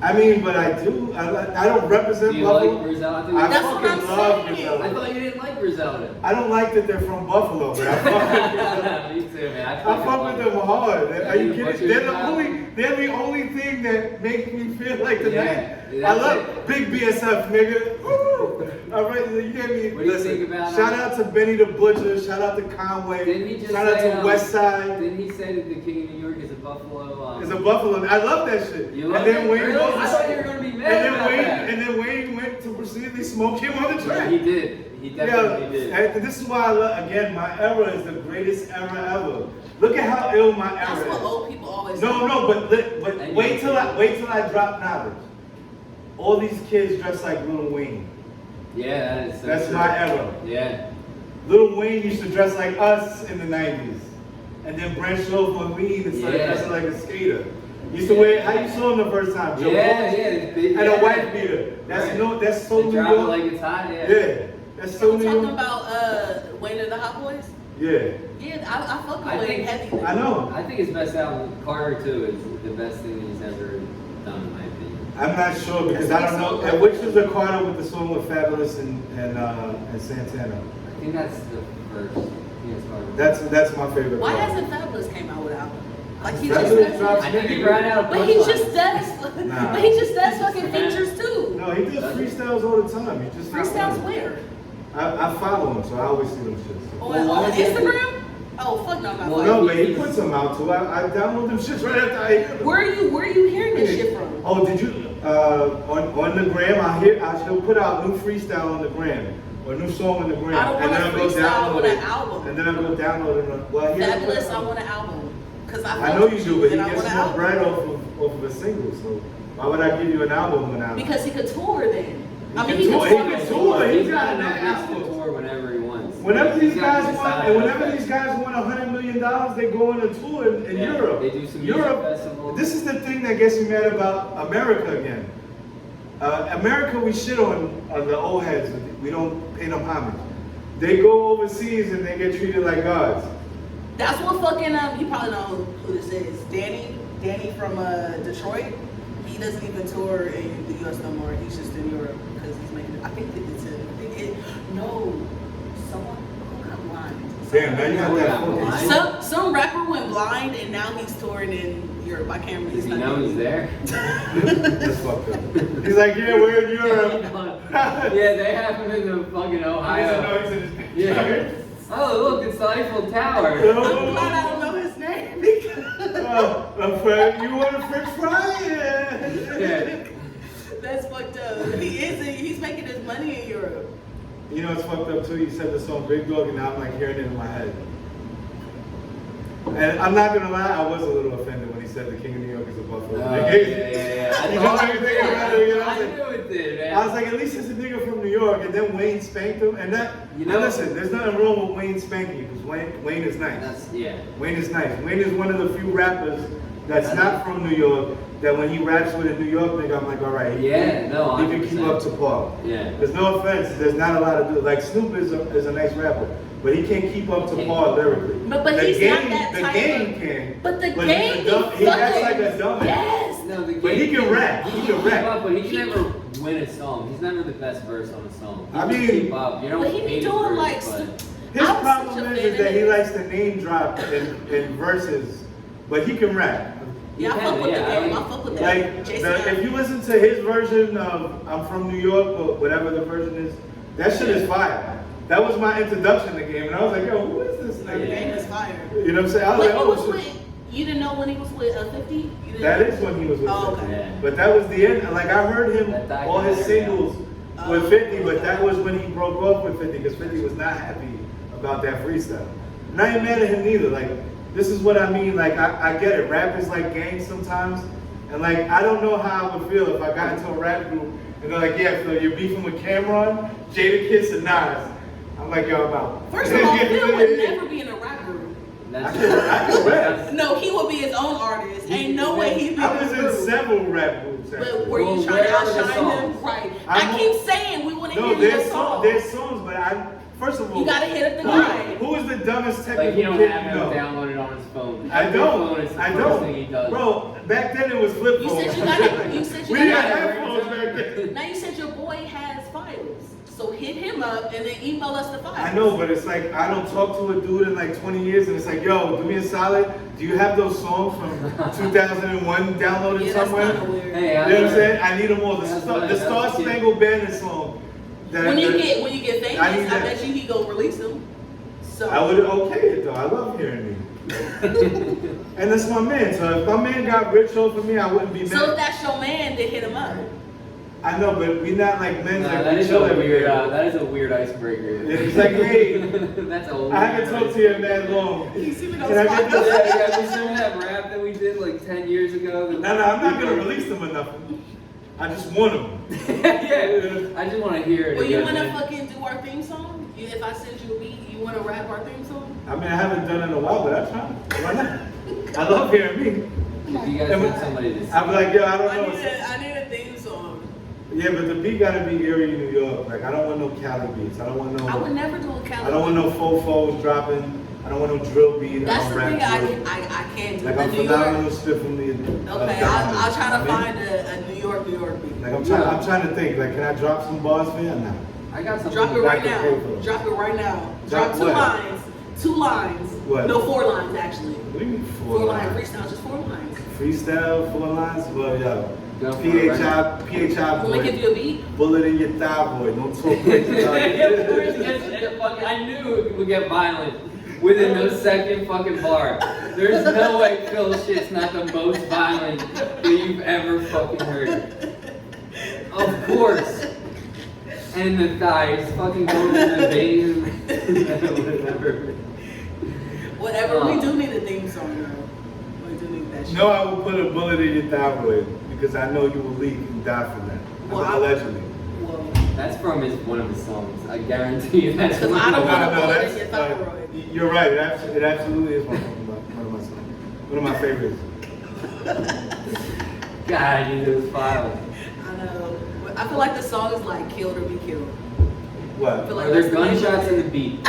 I mean, but I do. I don't represent Do you Buffalo. like Griselda? I think I That's what fucking I'm love saying. Griselda. I thought you didn't like Griselda. I don't like that they're from Buffalo, but I fuck Me too, man. I fuck with them hard. Are you Yeah, kidding? They're the only thing that makes me feel like the Yeah, night. that's I love it. Big BSF, nigga. Woo! All right, you get me. What do you think about Shout that? out to Benny the Butcher. Shout out to Conway. Didn't he just Shout out say, to West Side. Didn't he say that the King of New York is a Buffalo? It's a Buffalo. I love that shit. You love and then it? Wayne Really? goes- I thought you were gonna be mad and then about Wayne, that. And then Wayne went to proceedly smoke him on the track. He did. He definitely did. And this is why I love, again, my era is the greatest era ever. Look at how ill my era That's is. what old people always No, say. no, but wait till I drop knowledge. All these kids dress like Lil Wayne. Yeah, that is so That's true. my era. Yeah. Lil Wayne used to dress like us in the 90s. And then branched off on weed and started Yeah. dressing like a skater. Used to wear, how you saw him the first time? Joe Yeah, Walsh? yeah, it's big. And yeah. a white beater. That's so And New drop it York. like it's hot, yeah. Yeah, that's so We're New talking York. about Wayne and the Hot Boys? Yeah, Yeah, I fuck with I Wayne think- heavy. I know. I think his best album, Carter 2, is the best thing he's ever done, in my opinion. I'm not sure because I don't know. And which was the Carter with the song with Fabulous and Santana? I think that's the first. I think it's Carter. That's my favorite. Why Carter. hasn't Fabulous came out with an album? Like he Fabulous just drops- I think he ran out of but he punchlines. just does Nah. but he just does fucking features too. No, he does freestyles all the time. He just not Freestyles one. where? I follow him, so I always see them shits. On, Well, why on is it- Instagram? Oh fuck no, I'm not Well, following. No, but he puts them out too. I download them shits right after I hear them. Where are you hearing this shit from? Oh, did you? On the gram, she'll put out new freestyle on the gram or new song on the gram, I don't and want then a I go freestyle, I download want it, an album. and then I go download it. Well, I hear it. Fabulous, I want an album. Cause I know you do, but he and I gets want an more album. bread off of a single. So why would I give you an album when I? Because he could tour then. I He mean, he can could tour, tour. he can tour. He's He's got got enough enough to albums. tour whenever he wants. Whenever He's these got guys to want, decide and what whenever that- these guys win $100 million, they go on a tour in Yeah, Europe. they do some music Europe. festivals. This is the thing that gets me mad about America again. America, we shit on the old heads. We don't pay them homage. They go overseas and they get treated like gods. That's what fucking you probably know who this is. Danny from Detroit. He doesn't even tour in the US no more. He's just in Europe because he's making. I think it's no, someone who got blind. Damn, now you got that Blind? Some rapper went blind and now he's touring in Europe. I can't remember. Does he know he's there? That's fucked up. He's like, yeah, we're in Europe. Yeah, they have him in the fucking Ohio. Yeah. Oh, look, it's the Eiffel Tower. I'm glad I don't know his name because You want a French fry? Yeah. that's fucked up. He's making his money in Europe. You know, it's fucked up too. You said the song Big Dog, and now I'm like hearing it in my head. And I'm not gonna lie, I was a little offended when he said the King of New York is a Buffalo. Oh, yeah. I You thought know everything about it, you know? I knew it did, man. I was like, at least it's a nigga from New York, and then Wayne spanked him, and that. You know- listen, there's nothing wrong with Wayne spanking you, because Wayne is nice. Yeah. Wayne is nice. Wayne is one of the few rappers that's not from New York. That when he raps with a New York nigga, I'm like, all right, he can keep 100%. up to par. Yeah. There's no offense, there's not a lot of like Snoop is a nice rapper, but he can't keep up to par lyrically. But the he's game, not that the type game of- can. But the he's game, a dumb, he acts like a dumbass. Yes. No, the But he can rap. He can rap. Keep up, but he can never win a song. He's never the best verse on a song. He I can mean- keep up. You don't But he be hate doing verse, like. but- His I'm problem such a is fan that of he his. likes to name drop in verses, but he can rap. Yeah, I You fuck can, with yeah, the I game. I like- fuck with that. Like, Jason if you listen to his version of I'm from New York, or whatever the version is, that shit is fire. That was my introduction to the game, and I was like, yo, who is this The nigga? game is fire. You know what I'm saying? I was But like, he oh, was shit. with. You didn't know when he was with 50? You didn't That know? is when he was with Oh, 50. okay. Yeah. But that was the end. Like, I heard him, That all his documentary, singles with 50, but that was when he broke off with 50, because 50 was not happy about that freestyle. And I ain't mad at him neither. Like, this is what I mean. Like, I get it. Rap is like gangs sometimes. And like, I don't know how I would feel if I got into a rap group and they're like, yeah, Phil, you're beefing with Cameron, Jadakiss, and Nas. I'm like, yo, I'm out. First of all, Phil would never be in a rap group. I can rap. No, he would be his own artist. Ain't no way he'd be I in was a in group. several rap groups. But Actually. were you Well, trying to where are the outshine them? songs? Right. I I keep saying we want to No, hear your song. there's songs, but first of all, You gotta hit up the guy. Who is the dumbest technical Like, he don't kid have you him know? downloaded on his phone. I Every don't. phone is the I first thing he don't. does. Bro, back then it was flip You phones. said you and gotta- shit like you that. said you We didn't gotta- have headphones back then. Now you said your boy has files. So hit him up and then email us the files. I know, but it's like I don't talk to a dude in like 20 years, and it's like, yo, do me a solid. Do you have those songs from 2001 downloaded Yeah, that's somewhere? kind of weird. Hey, You know what I'm saying? I need them all. The That's Star, right, the that's Star what you- Spangled Banner song. When you get famous, I need I that. bet you he go release them. So I would okay it though. I love hearing you. And that's my man. So if my man got rich over me, I wouldn't be mad. So if that's your man, then hit him up. I know, but we not like men Nah, that that we is chill a every weird. day. That is a weird icebreaker. It's like, hey, That's a weird. I haven't talked to you in that long. You see me those Can I get files? this? Yeah, you seen that rap that we did like 10 years ago? No, I'm not gonna release them or nothing. I just want them. Yeah, I just want to hear it. Well, you again, wanna man. fucking do our theme song? If I send you a beat, you wanna rap our theme song? I mean, I haven't done it in a while, but I'm trying. Why not? I love hearing me. If you guys need somebody to sing. I'm like, yo, I don't I know. need a theme song. Yeah, but the beat gotta be Erie, New York. Like, I don't want no Cali beats. I don't want no. I would never do a Cali. I don't want no fofos dropping. I don't want no drill beat. That's I the don't thing rap drill. I can't do. Like, The I'm New York. phenomenal spit from the. Okay, I'll try to find a New York beat. Like, I'm trying to think. Like, can I drop some bars for you? Nah. I got something. Drop it right Back to now. paper. Drop it right now. Drop Drop two what? lines. 2 lines. What? No, 4 lines actually. What do you mean 4 line freestyle, just 4 lines. Freestyle, 4 lines? Well, yo. Go for it, PHI Want me to give boy. you a beat? Bullet in your thigh, boy. Don't talk like I knew it would get violent within those second fucking bar. There's no way Phil shit's not the most violent that you've ever fucking heard. Of course. And the thighs fucking going in the veins. Whatever. Whatever. We do need a theme song though. We do need that shit. No, I will put a bullet in your thigh, boy. Because I know you will leak and die from that. Well, Allegedly. Well, That's from one of his songs. I guarantee you that's Because I don't want to bullet in your that's, thyroid. you're right. It absolutely is one of my songs. One of my favorites. God, you those files. I know. I feel like the song is like "Killed or Be Killed." I What? feel like Are there that's the name of gunshots it. in the beat?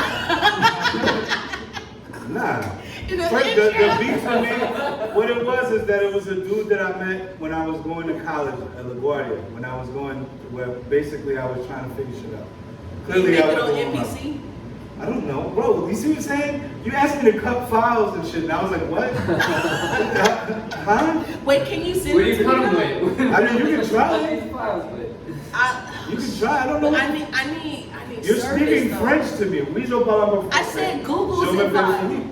Nah. In the First, the intro. beat for me, what it was is that it was a dude that I met when I was going to college at LaGuardia. When I was going, where basically I was trying to figure shit out. You make I it on was going up. NPC. I don't know, bro. You see what I'm saying? You asked me to cut files and shit, and I was like, what? Huh? Wait, can you send What do it you to cut me? them with? I mean, you can try. These files with. You can try. I don't know. But I need You're service, speaking though. French to me. We don't parler I said Google Je m'appelle zip file. Philippe.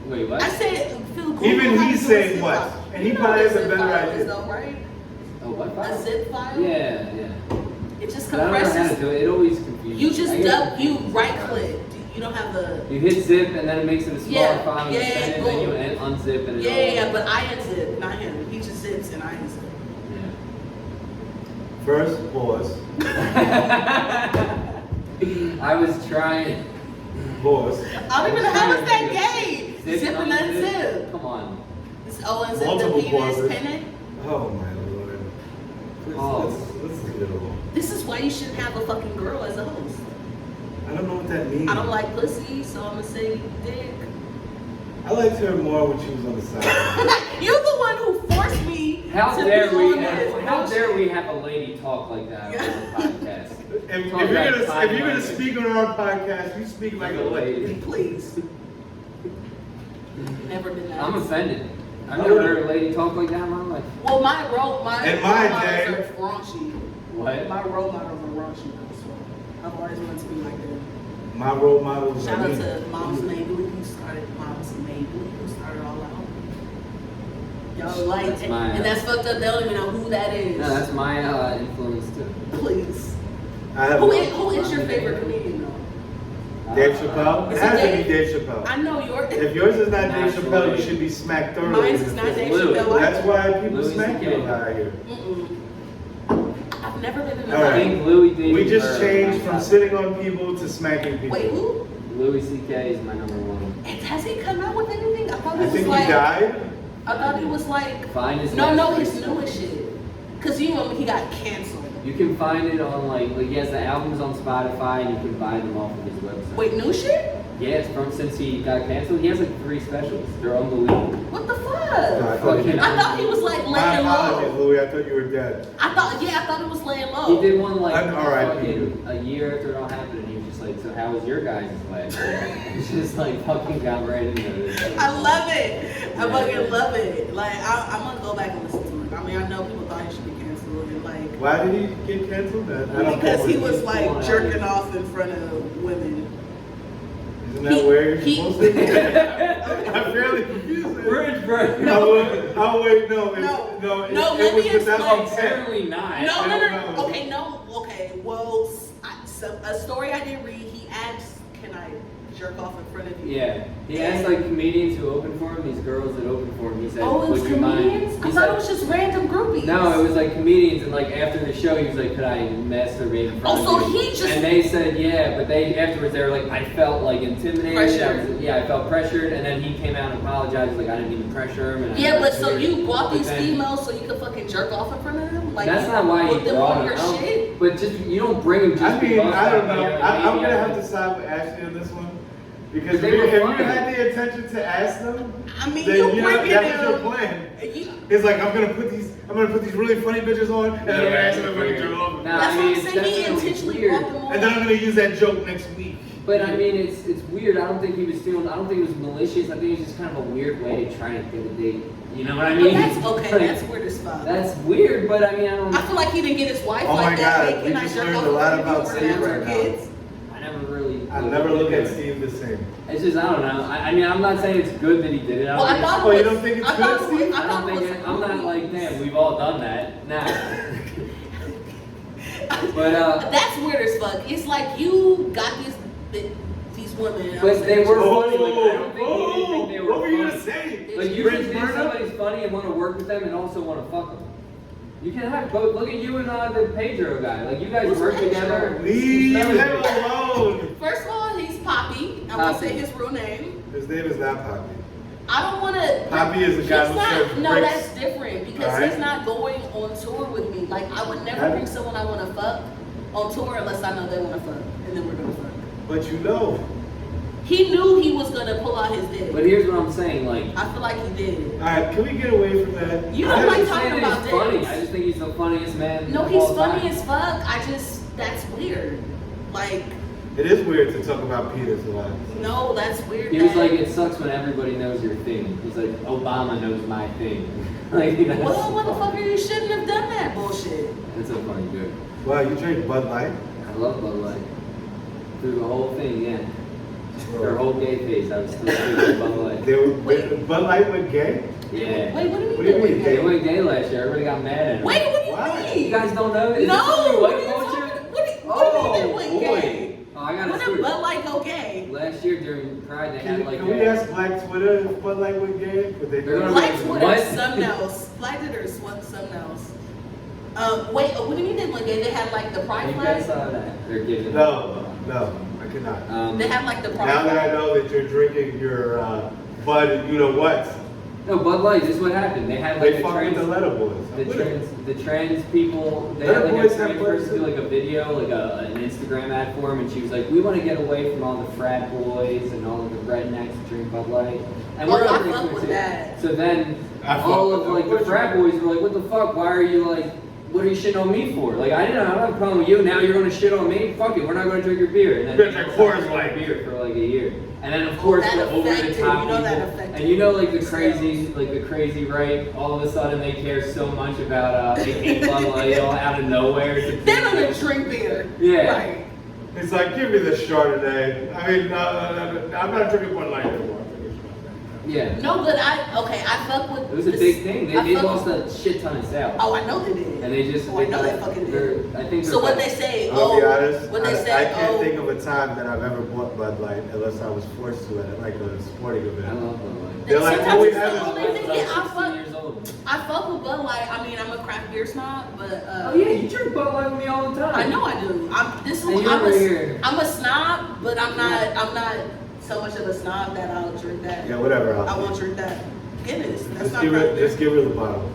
Wait, what? I said Google. Even how he to do a said zip what? file. And he You know probably what has a zip better file idea. is, though, right? Oh, what A file? zip file. Yeah. It just But I don't know how to compresses. do it. It always confuses You me. just I get you confused right sometimes. click. You don't have the. You hit zip and then it makes it a smaller Yeah, file. You yeah, send it, then you unzip and Yeah, but I unzip, not him. He just zips and I unzip. First, pause. I was trying. Pause. I don't even know how is that gay. Zip and unzip. Come on. Unzip Multiple the pauses. penis, pin it. Oh my lord. Please, Oh. let's leave it alone. This is why you shouldn't have a fucking girl as a host. I don't know what that means. I don't like pussy, so I'm gonna say dick. I liked her more when she was on the side. You're the one who forced me How to dare be we on have, this how dare bullshit. we have a lady talk like that on our podcast? If Talk you're like gonna sign if you're gonna language. speak on our podcast, you speak like a lady. Please. Never been that. I'm offended. I've never heard a lady talk like that in my life. Well, my In role my models day- are raunchy. What? My role models are raunchy, so I've always wanted to be like that. My role models Shout are out me. to Moms Mabley who started all out. Y'all like, That's my, and that's fucked up. They don't even know who that is. No, that's my influence too. Please. I have Who is your favorite comedian though? Dave Chappelle. It Is has it to be Dave? Dave Chappelle. I know your. If yours is not Dave Naturally. Chappelle, you should be smacked thoroughly. Mine is not Dave Louis. Chappelle. That's why people Louis smack you CK. out here. I've never been in a All right. I think Louis D. We just changed from sitting on people to smacking people. Wait, who? Louis C.K. is my number one. And has he come out with anything? I thought he I was think like. he died. I thought he was like. Find his No, last his release. newest shit. Cause you know he got canceled. You can find it on like he has the albums on Spotify and you can buy them off of his website. Wait, new shit? Yeah, it's from since he got canceled. He has like 3 specials. They're unbelievable. What the No, fuck? I thought he- I thought he was like My laying apologies, low. Louis. I thought you were dead. I thought it was laying low. He did one like I'm alright, fucking a year after it all happened, and he was just like, "So how was your guys' last year?" He's just like fucking got right into it. I love it. I fucking love it. Like I'm gonna go back and listen to it. I mean, I know people thought he should be canceled, and like Why did he get canceled? I don't because he know. was like jerking off in front of women. Isn't that where he- you're supposed to be? I'm fairly confused. Bridgebrook. Oh wait, no, No, it let was me without explain. intent. Apparently not. No. Okay, no. Okay, well, so a story I did read. He asked, "Can I jerk off in front of you?" Yeah, he asked like comedians who opened for him, these girls that opened for him. He said, Oh, it was "Would you mind?" comedians? I He thought said, it was just random groupies. No, it was like comedians, and like after the show, he was like, "Could I masturbate in front Oh, of so you?" he just- And they said, "Yeah," but they afterwards they were like, "I felt like intimidated." Pressured. I felt pressured, and then he came out and apologized, like I didn't even pressure him. And I Yeah, but was so weird. you bought But these then- females so you could fucking jerk off in front of them? Like That's you not why he put them brought on him. your I don't- shit? But just you don't bring him just I mean, because I don't that, know. you know, I'm maybe gonna I have would- to side with Ashley on this one. Because They if you were if you funny. had the intention to ask them, I mean, then you you know, bring that it was your in. plan. You, It's like I'm gonna put these really funny bitches on, and then I'm gonna ask them if I can jerk off. Nah, that's I what mean, I'm it's saying. He definitely intentionally weird. brought them on. And then I'm gonna use that joke next week. But I mean, it's weird. I don't think he was doing. I don't think it was malicious. I think it was just kind of a weird way to try to get a date. You know what I But mean? that's okay. Like, That's weird as fuck. that's weird. But I mean, I don't. I feel like he didn't get his wife Oh my like that. God, Hey, we can I just jerk learned off a lot in front about of you? Steve We're gonna right have now. kids. I never really. I never look at Steve the same. It's just I don't know. I mean, I'm not saying it's good that he did it. Well, I don't thought Oh, it you was, don't think it's I thought good, it was- Steve? I I thought don't it think was it, I'm not like, movies. damn, we've all done that. Nah. But That's weird as fuck. It's like you got these women. But they were funny. Like, I don't think Oh, he didn't think they were what were you funny. gonna say? Like you Rich can think Murdoch? somebody's funny and want to work with them and also want to fuck them. You can have both. Look at you and the Pedro guy. Like you guys Who's work Pedro? together. Leave He's him very good. alone. First of all, he's Poppy. I won't say Poppy. his real name. His name is not Poppy. I don't want to. Poppy is the guy who serves No, bricks. that's different because Alright. he's not going on tour with me. Like I would never bring someone I want to fuck on tour unless I know they want to fuck, and then we're gonna fuck. But you know. He knew he was gonna pull out his dick. But here's what I'm saying, like. I feel like he did. Alright, can we get away from that? You I'm don't not like saying talking that about he's funny. dicks. I just think he's the funniest man. No, of he's all funny time. as fuck. That's weird. Like, It is weird to talk about penis a lot. no, that's weird. He was that- like, it sucks when everybody knows your thing. He's like, Obama knows my thing. Like, that's well, so motherfucker, funny. you shouldn't have done that bullshit. That's a funny joke. Wow, you drink Bud Light? I love Bud Light. Through the whole thing, yeah. Their whole gay phase, I was still drinking Bud Light. Wait. Bud Light went gay? Yeah. Wait, what do you What do you mean? mean, They went gay last year. Everybody got mad at him. Wait, what do you Why? mean? You guys don't know? Is No, this only what white are you culture? talking- what do you mean they went boy. gay? Oh, I got When a did story. Bud Light go gay? Last year during Pride, they had like Can we ask Black Twitter if Bud Light went gay? But they They're gonna Black be- Twitter What? is something else. Black Twitter is something else. Wait, what do you mean they went gay? They had like the pride You guys flag? saw that? They're giving. No, I cannot. They had like the pride Now that I flag? know that you're drinking your Bud, you know what? No, Bud Light. This is what happened. They had like They the fucked with trans, the letter boys. the trans people. They Letter had like boys a have trans Bud person do like a video, like an Instagram ad for him, and she was like, "We want to get away from all the frat boys and all of the rednecks that drink Bud Light." And Oh, we're I gonna fuck drink with too. that. So then I fuck all with of that. like the frat boys were like, "What the fuck? Why are you like?" What are you shitting on me for? Like, I don't have a problem with you. Now you're going to shit on me? Fuck it, we're not going to drink your beer. And then We're gonna drink Coors Light Light. beer for like a year. And then of course that the over the affected- top you know that people. affected And you know like the sales. crazy right, all of a sudden they care so much about they hate Bud Light all out of nowhere. They don't even drink beer. Yeah. Right. It's like, give me the Chardonnay. I mean, I'm not drinking Bud Light anymore. Yeah. No, but I fuck with. It was a this- big thing. They I fuck lost with- a shit ton of sales. Oh, I know they did. And they just Oh, I know they fucking did. I think So they're what they say? I'll be honest. What they I say? can't think of a time that I've ever bought Bud Light unless I was forced to at like a sporting I event. love Bud Light. They're like, Sometimes oh, we it's have the this- only thing. Yeah, I 16 fuck. years old. I fuck with Bud Light. I mean, I'm a craft beer snob, but Oh yeah, you drink Bud Light with me all the time. I know I do. And you're over here. I'm a snob, but I'm not so much of a snob that I'll drink that. Yeah, whatever. I won't drink that. Guinness. That's Just not give craft her, beer. just give her the bottle.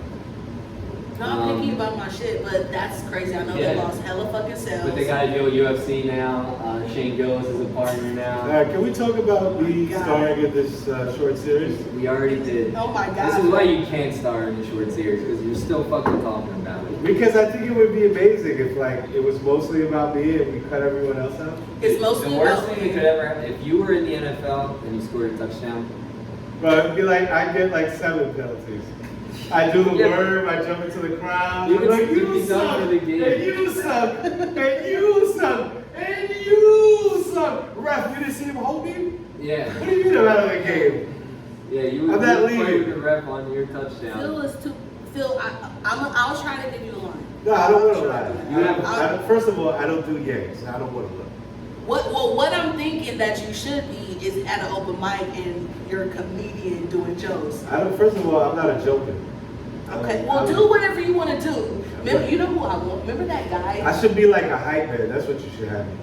No, I'm picky about my shit, but that's crazy. I know they Yeah. lost hella fucking sales. But they got to deal with UFC now. Shane Gillis is a partner now. Can we talk about me God. starring in this short series? We already did. Oh my god. This is why you can't star in the short series because you're still fucking talking about it. Because I think it would be amazing if like it was mostly about me and we cut everyone else out. It's mostly The worst about thing that could ever happen if you were in the NFL and you scored a touchdown. But it'd be like I get like 7 penalties. I do the Yeah. worm, I jump into the crowd. You I'm would- like, you'd you be done suck, for the game. and you suck, and you suck, and you suck. Ref, you didn't see him hold me? Yeah. What do you mean I'm out of the game? Yeah, you I'm would not play leaving. with the ref on your touchdown. Phil is too. Phil, I'll try to give you the line. No, I don't want to lie. You have- First of all, I don't do yanks. I don't want to lie. What I'm thinking that you should be is at an open mic and you're a comedian doing jokes. First of all, I'm not a joker. Okay, well do whatever you want to do. Remember, you know who I want? Remember that guy? I should be like a hype man. That's what you should have me.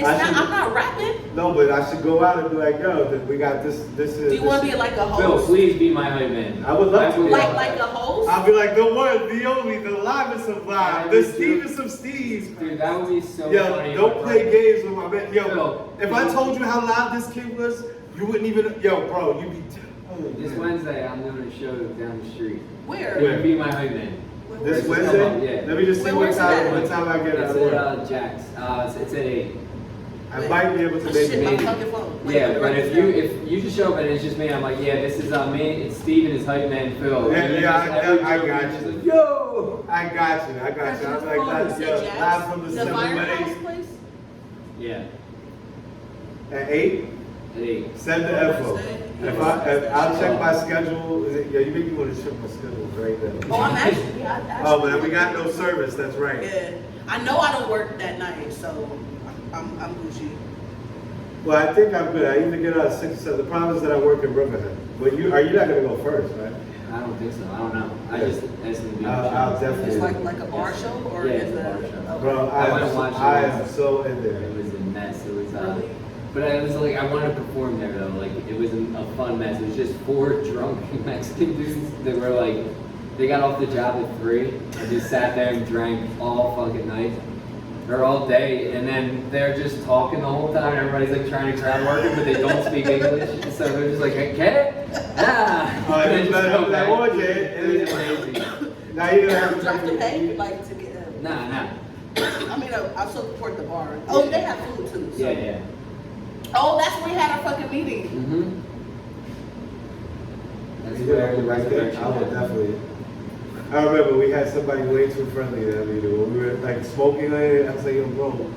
I'm not rapping. No, but I should go out and be like, yo, we got this. This is. Do you want to be like a Phil, host? please be my hype man. I would love to be. Like a host? I'll be like the one, the only, the livest of live, the Stevens of Steves. Dude, that would be so Yo, funny. don't play games with my man. Yo, Phil, if I told you how loud this kid was, you wouldn't even. Yo, bro, you'd be. Oh, This man. Wednesday, I'm doing a show down the street. Where? You can be my hype man. This Where's Wednesday? it? Yeah. Let me just see what Where's it at? time I get It's out of work. at Jack's. It's at 8. I might be able to Oh, make shit, it. my maybe. fucking phone. Wait, Yeah, let me but write if this you just show up and it's just me, I'm like, yeah, this is me. It's Steven, his hype man Phil. Yeah, And then yeah, just every I joke, got you're just you. like, yo. I got you. I That's was just like, fun. that's down. yo, Is it live Jack's? from the The 7 firehouse weddings. place? Yeah, At 8, at 8. send the info. I'll check my schedule. Yeah, you make me want to check my schedule right now. Oh, I'm actually. Yeah, I Oh, but actually- we got no service. That's right. Yeah, I know I don't work that night, so I'm Gucci. Well, I think I'm good. I even get out at 6 or 7. The problem is that I work in Riverhead. But are you not gonna go first, right? I don't think so. I don't know. I just asked him to be on the I'll show. definitely- It's like a bar show or Yeah, is it's a it? bar show. Okay. Bro, I went and watched it I once. am so in there. It was a mess. It was Really? But I was like, I wanted to perform there though. Like, it wasn't a fun mess. It was just 4 drunk Mexican dudes that were like, they got off the job at 3 and just sat there and drank all fucking night or all day. And then they're just talking the whole time. And everybody's like trying to crowd work it, but they don't speak English. So they're just like, okay, ah. Oh, And then you just better go have that back. orgy. It was amazing. Now you're gonna have You have to pay, like, to get them. Nah. I mean, I support the bar. Oh, they have food too. So. Yeah. Oh, that's where we had our fucking meeting. Mm-hmm. That's You where the know, resurrection I would happened. definitely. I remember we had somebody way too friendly at that meeting. When we were like smoking on it, I was like, yo, bro.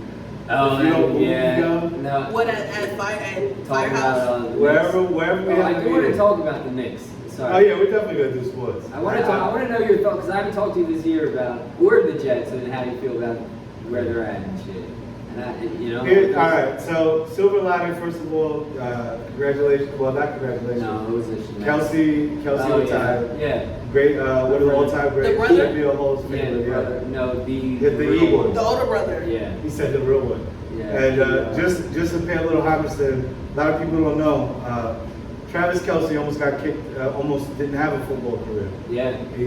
Oh, If you don't move, yeah. you go. No. What at Talking Firehouse? about Wherever we Oh, have I a do want to meeting. talk about the Knicks. Sorry. Oh yeah, we're definitely gonna do sports. I want to know your thoughts because I haven't talked to you this year about or the Jets and how you feel about where they're at and shit. And All right, so silver lining, first of all, congratulations. Well, not congratulations. No, it was a shit. Kelsey Oh, retired. Yeah. Great, one of the all-time great. The brother? Should be a Hall of Yeah, Famer, the brother. No, the The real Eagle. one. The older brother. Yeah. He said the real one. Yeah. And just to pay a little homage to him, a lot of people don't know, Travis Kelsey almost got kicked, almost didn't have a football career. Yeah. He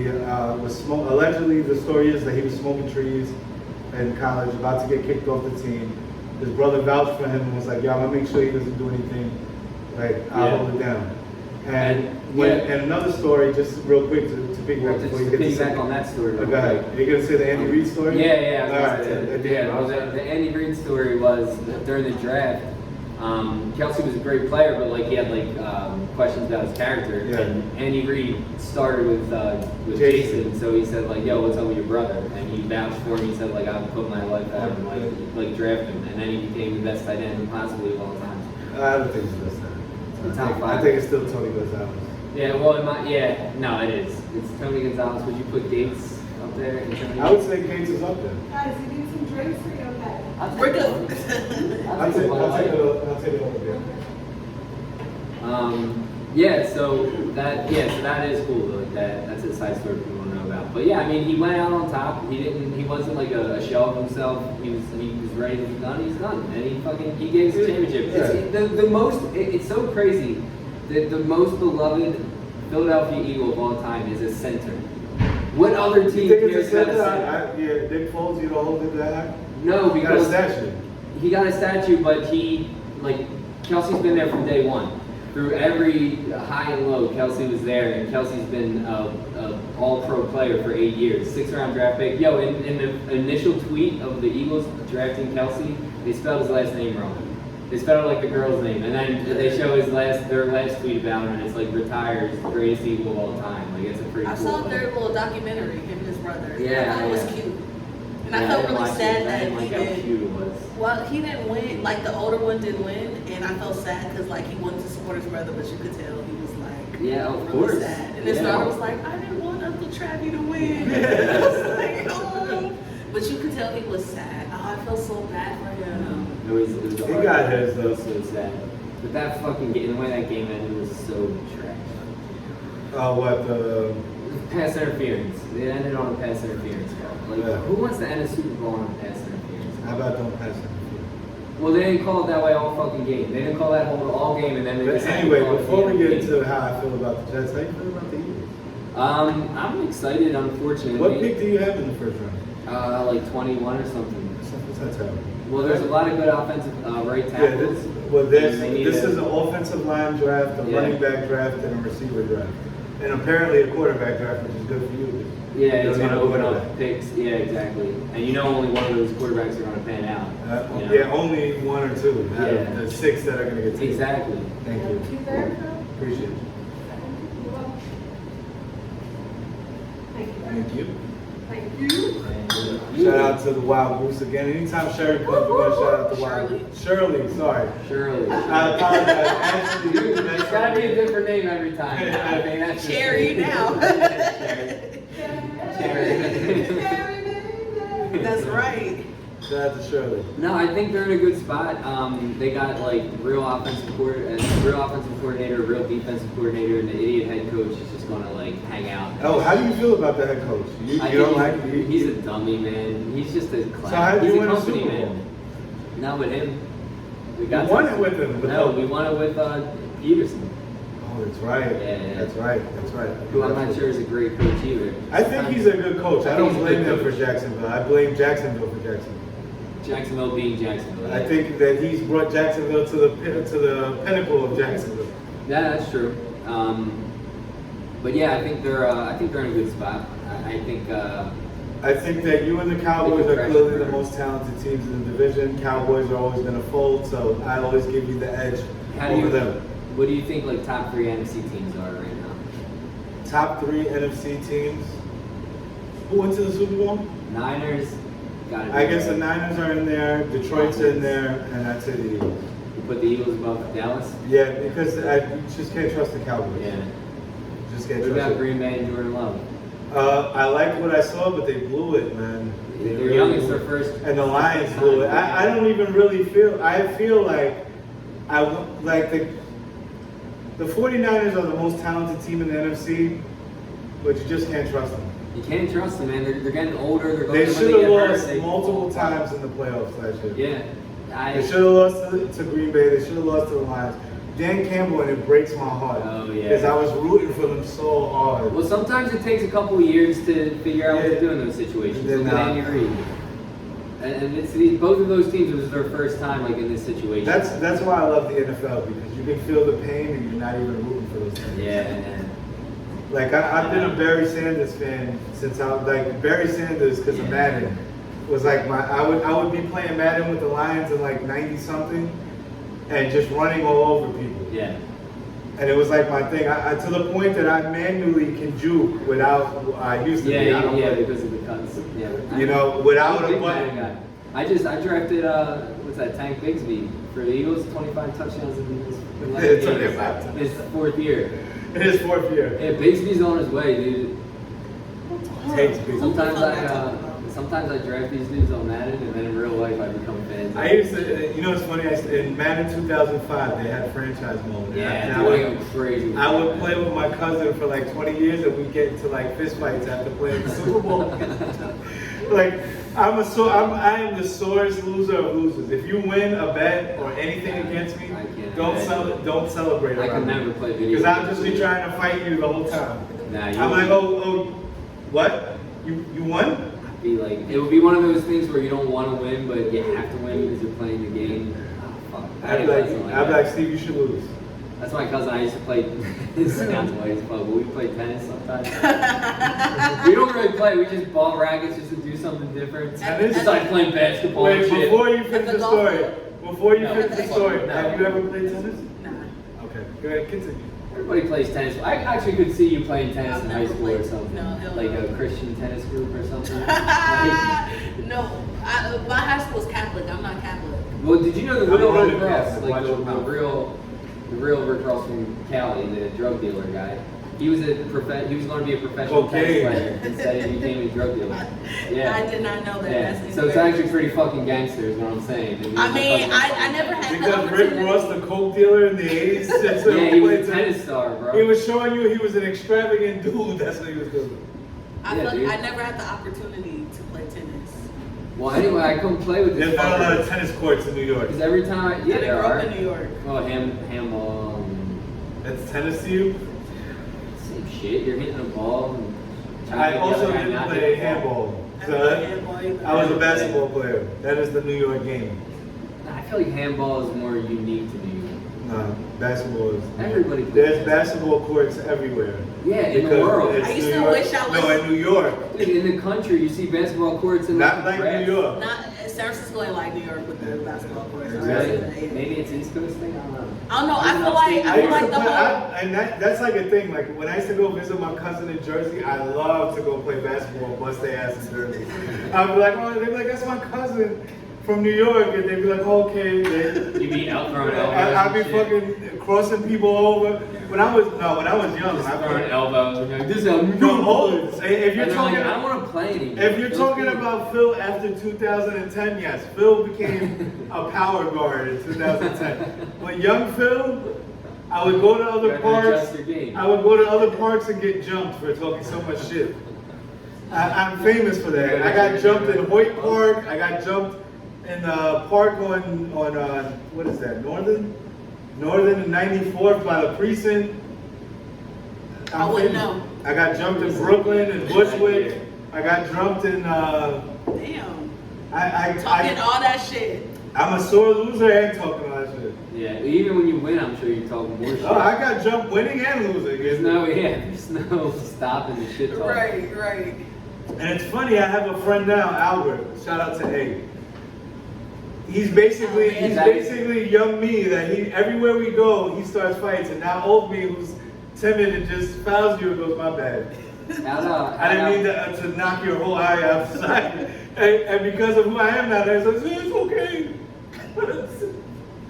was allegedly, the story is that he was smoking trees in college, about to get kicked off the team. His brother vouched for him and was like, "Yeah, I'm gonna make sure he doesn't do anything. Like, I'll hold it down." And and another story, just real quick to piggyback before you get to piggyback on that story. Go ahead. You're gonna say the Andy Reid story? Yeah. All right. Well, the Andy Reid story was that during the draft. Kelsey was a great player, but like he had questions about his character. Yeah. And Andy Reid started with Jason, so he said like, "Yo, what's up with your brother?" And he vouched for him. He said like, "I would put my life out and like draft him." And then he became the best tight end possibly of all time. I don't think it's the best time. I think it's still Tony Gonzalez. Yeah, well, no, it is. It's Tony Gonzalez. Would you put Gates up there? I would say Gates is up there. Guys, you need some drinks for your pet. We're good. I'll take it over there. So that is cool though. That's a side story people don't know about. But yeah, I mean, he went out on top. He wasn't like a shell of himself. He was ready to be done. He's done, and he gave us a championship. It's so crazy that the most beloved Philadelphia Eagle of all time is a center. What other team You think cares it's a about a center? center? Yeah, Nick Foles, you don't hold it that. No, He got a because statue. he got a statue, but Kelsey's been there from day one. Through every high and low, Kelsey was there, and Kelsey's been a all-pro player for 8 years. 6th-round draft pick. Yo, in the initial tweet of the Eagles drafting Kelsey, they spelled his last name wrong. They spelled it like the girl's name, and then they show their last tweet about him, and it's like retires greatest Eagle of all time. Like it's a pretty. I cool saw thing. their little documentary, him and his brother. Yeah, I thought it was yeah. cute. And Yeah, I felt didn't really watch sad it. I that didn't he like how didn't. cute it was. Well, he didn't win. Like the older one didn't win, and I felt sad because like he wanted to support his brother, but you could tell he was like Yeah, of really course. sad. And his Yeah. daughter was like, "I didn't want Uncle Travis to win." I was like, "Oh," but you could tell he was sad. Oh, I felt so bad for him. It was He hard. got his, though. It was so sad. But that fucking game, the way that game ended was so trash. What Pass interference. It ended on a pass interference call. Like, Yeah. who wants to end a Super Bowl on a pass interference? How about don't pass it? Well, they didn't call it that way all fucking game. They didn't call that all game, and then they But decided to anyway, call it before the we end get game. into how I feel about the Jets, how you feel about the Eagles? I'm excited. Unfortunately, What pick do you have in the first round? like 21 or something. That's terrible. Well, there's a lot of good offensive right Yeah, tackles. this They need is a- an offensive line draft, a Yeah. running back draft, and a receiver draft. And apparently a quarterback draft, which is good for you. Yeah, You it's don't going to need a open quarterback. up picks. Yeah, exactly. And you know only one of those quarterbacks are going to pan out. you know? Yeah, only one or two out Yeah. of the 6 that are going to get taken. Exactly. Thank you. Appreciate you. Thank you. Thank you. Shout out to the Wild Goose again. Anytime Sherry comes, we're going to shout out the Wild Shirley, sorry. Surely. I apologize. Ashley, you It's got to be a different name every time. I mean, that's just- Cherry now. Cherry. That's right. Shout out to Shirley. No, I think they're in a good spot. They got like real offensive coordinator, real defensive coordinator, and the idiot head coach is just gonna like hang out. Oh, how do you feel about the head coach? You I don't think like he's a dummy, man. He's just a clown. So how do He's you a win a company Super Bowl? man. Not with him. We You won it with him. No, we won it with Peterson. Oh, that's right. Yeah. That's right. That's right. Who I'm not sure is a great coach either. I think he's a good coach. I don't he's a blame good him for coach. Jacksonville. I blame Jacksonville for Jacksonville. Jacksonville being Jacksonville. I think that he's brought Jacksonville to the pinnacle of Jacksonville. Yeah, that's true. But yeah, I think they're in a good spot. I think that you and the Cowboys are clearly the most talented teams in the division. Cowboys are always going to fold, so I always give you the edge over them. What do you think like top 3 NFC teams are right now? Top 3 NFC teams. Who went to the Super Bowl? Niners. I guess the Niners are in there, Detroit's in there, and I'd say the Eagles. You put the Eagles above Dallas? Yeah, because I just can't trust the Cowboys. Yeah. Just can't What trust about them. Green Bay and Jordan Love? I liked what I saw, but they blew it, man. They're young, it's their first. And the Lions blew it. I don't even really feel. I feel like the 49ers are the most talented team in the NFC, but you just can't trust them. You can't trust them, man. They're getting older. They should have lost multiple times in the playoffs last year. Yeah. They should have lost to Green Bay. They should have lost to the Lions. Dan Campbell, and it breaks my heart. Oh, yeah. Because I was rooting for them so hard. Well, sometimes it takes a couple of years to figure out what to do in those situations. Then, Look at Andy Reid. And both of those teams, it was their first time like in this situation. That's why I love the NFL, because you can feel the pain and you're not even rooting for those teams. Yeah. Like I've been a Barry Sanders fan since Barry Sanders, because of Madden, was like I would be playing Madden with the Lions in like 90 something, and just running all over people. Yeah. And it was like my thing. To the point that I manually can juke without I used to be. Yeah, because of the cuts. Yeah. You know, without I'm a big button. guy. I drafted Tank Bigsby for the Eagles, 25 touchdowns in the Eagles. It's only about His 4th year. In his 4th year. Yeah, Bigsby's on his way, dude. Takes Bigsby. Sometimes I draft these dudes on Madden, and then in real life I become fans. I used to, you know, it's funny. In Madden 2005, they had franchise mode. Yeah, I would go crazy. I would play with my cousin for like 20 years, and we'd get into like fist fights after playing the Super Bowl. Like I am the sorest loser of losers. If you win a bet or anything against me, don't celebrate. I can never play video. Because I'll just be trying to fight you the whole time. Nah, I'm like, oh, what? You won? It would be one of those things where you don't want to win, but you have to win because you're playing the game. Oh, fuck. I'd be like, Steve, you should lose. That's my cousin. I used to play. This sounds way but we play tennis sometimes. We don't really play. We just ball rackets just to do something different. Tennis? It's like playing basketball. Wait, and shit. before you finish the story, No. have you ever played tennis? Nah. Okay, go ahead, continue. Everybody plays tennis. I actually could see you playing tennis in high school or something. No, hell like no. a Christian tennis group or something. No, my high school is Catholic. I'm not Catholic. Well, did you know the I'm real a Rick Ross, Catholic. like Watch your mouth. the real Rick Ross from Cali, the drug dealer guy? He was he was going to be a professional tennis player instead he became a drug dealer. Yeah. I did not know that. Yeah. That's So it's actually pretty fucking gangster, is what I'm saying. I mean, I never had the Because Rick opportunity. Ross, the coke dealer in the 80s, Yeah, he was a tennis star, bro. he was showing you he was an extravagant dude. That's what he was doing. I Yeah, feel dude. like I never had the opportunity to play tennis. Well, anyway, I come play with this There's not a lot of fucker. tennis courts in New York. Because every time, I yeah, didn't there grow are. up in New York. Oh, handball. That's tennis to you? Same shit. You're hitting a ball. And I also didn't play handball. I So didn't play handball either. I was a basketball player. That is the New York game. I feel like handball is more unique to New York. No, basketball is. Everybody plays There's basketball. basketball courts everywhere. Yeah, in the Because world. it's I used New to York. wish I was- No, in New York. Dude, in the country, you see basketball courts in Not like grass. New York. Not San Francisco ain't like New York with the basketball courts. Really? Yeah. Maybe it's East Coast thing. I don't know. I don't know. I feel like the whole. And that's like a thing. Like when I used to go visit my cousin in Jersey, I love to go play basketball, bust their ass in Jersey. I'd be like, oh, they'd be like, that's my cousin from New York, and they'd be like, okay. You be out throwing elbows. I'd be and shit. fucking crossing people over. When I was young, Just I throwing elbows. And you're like, this is how New No, York hold plays. it. If you're And they're talking, like, I don't want to play anymore. if you're Those talking people- about Phil after 2010, yes, Phil became a power guard in 2010. But young Phil, I would go to other You gotta parks. adjust your game. I would go to other parks and get jumped for talking so much shit. I'm famous for that. I got jumped in Hoyt Park. I got jumped in the park on what is that? Northern and 94th by the precinct. I wouldn't know. I got jumped in Brooklyn and Bushwick. I got jumped in. Damn. I Talking all that shit. I'm a sore loser and talking all that shit. Yeah, even when you win, I'm sure you're talking more shit. Oh, I got jumped winning and losing. There's no stopping the shit talk. Right. And it's funny, I have a friend now, Albert. Shout out to A. He's basically young me that everywhere we go, he starts fights, and now old me who's timid and just fouls you and goes, my bad. I didn't mean to knock your whole eye outside. and because of who I am now, I said, it's okay.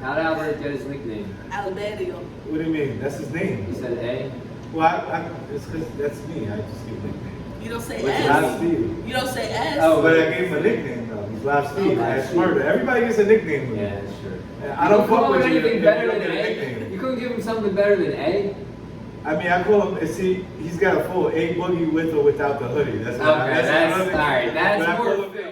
How'd Albert get his nickname? Alberio. What do you mean? That's his name. He said A. Well, it's because that's me. I just give a nickname. You don't say What's S. Live Steve. You don't say S. Oh, But I gave him a nickname though. He's Live Steve. Oh, Live That's Steve. murder. Everybody gets a nickname with me. Yeah, sure. I don't fuck with you anything if better you don't than get a A. nickname. You couldn't give him something better than A. I mean, I call him. See, he's got a full A boogie with or without the hoodie. That's what Okay, that's all right. but I That's call more him fit.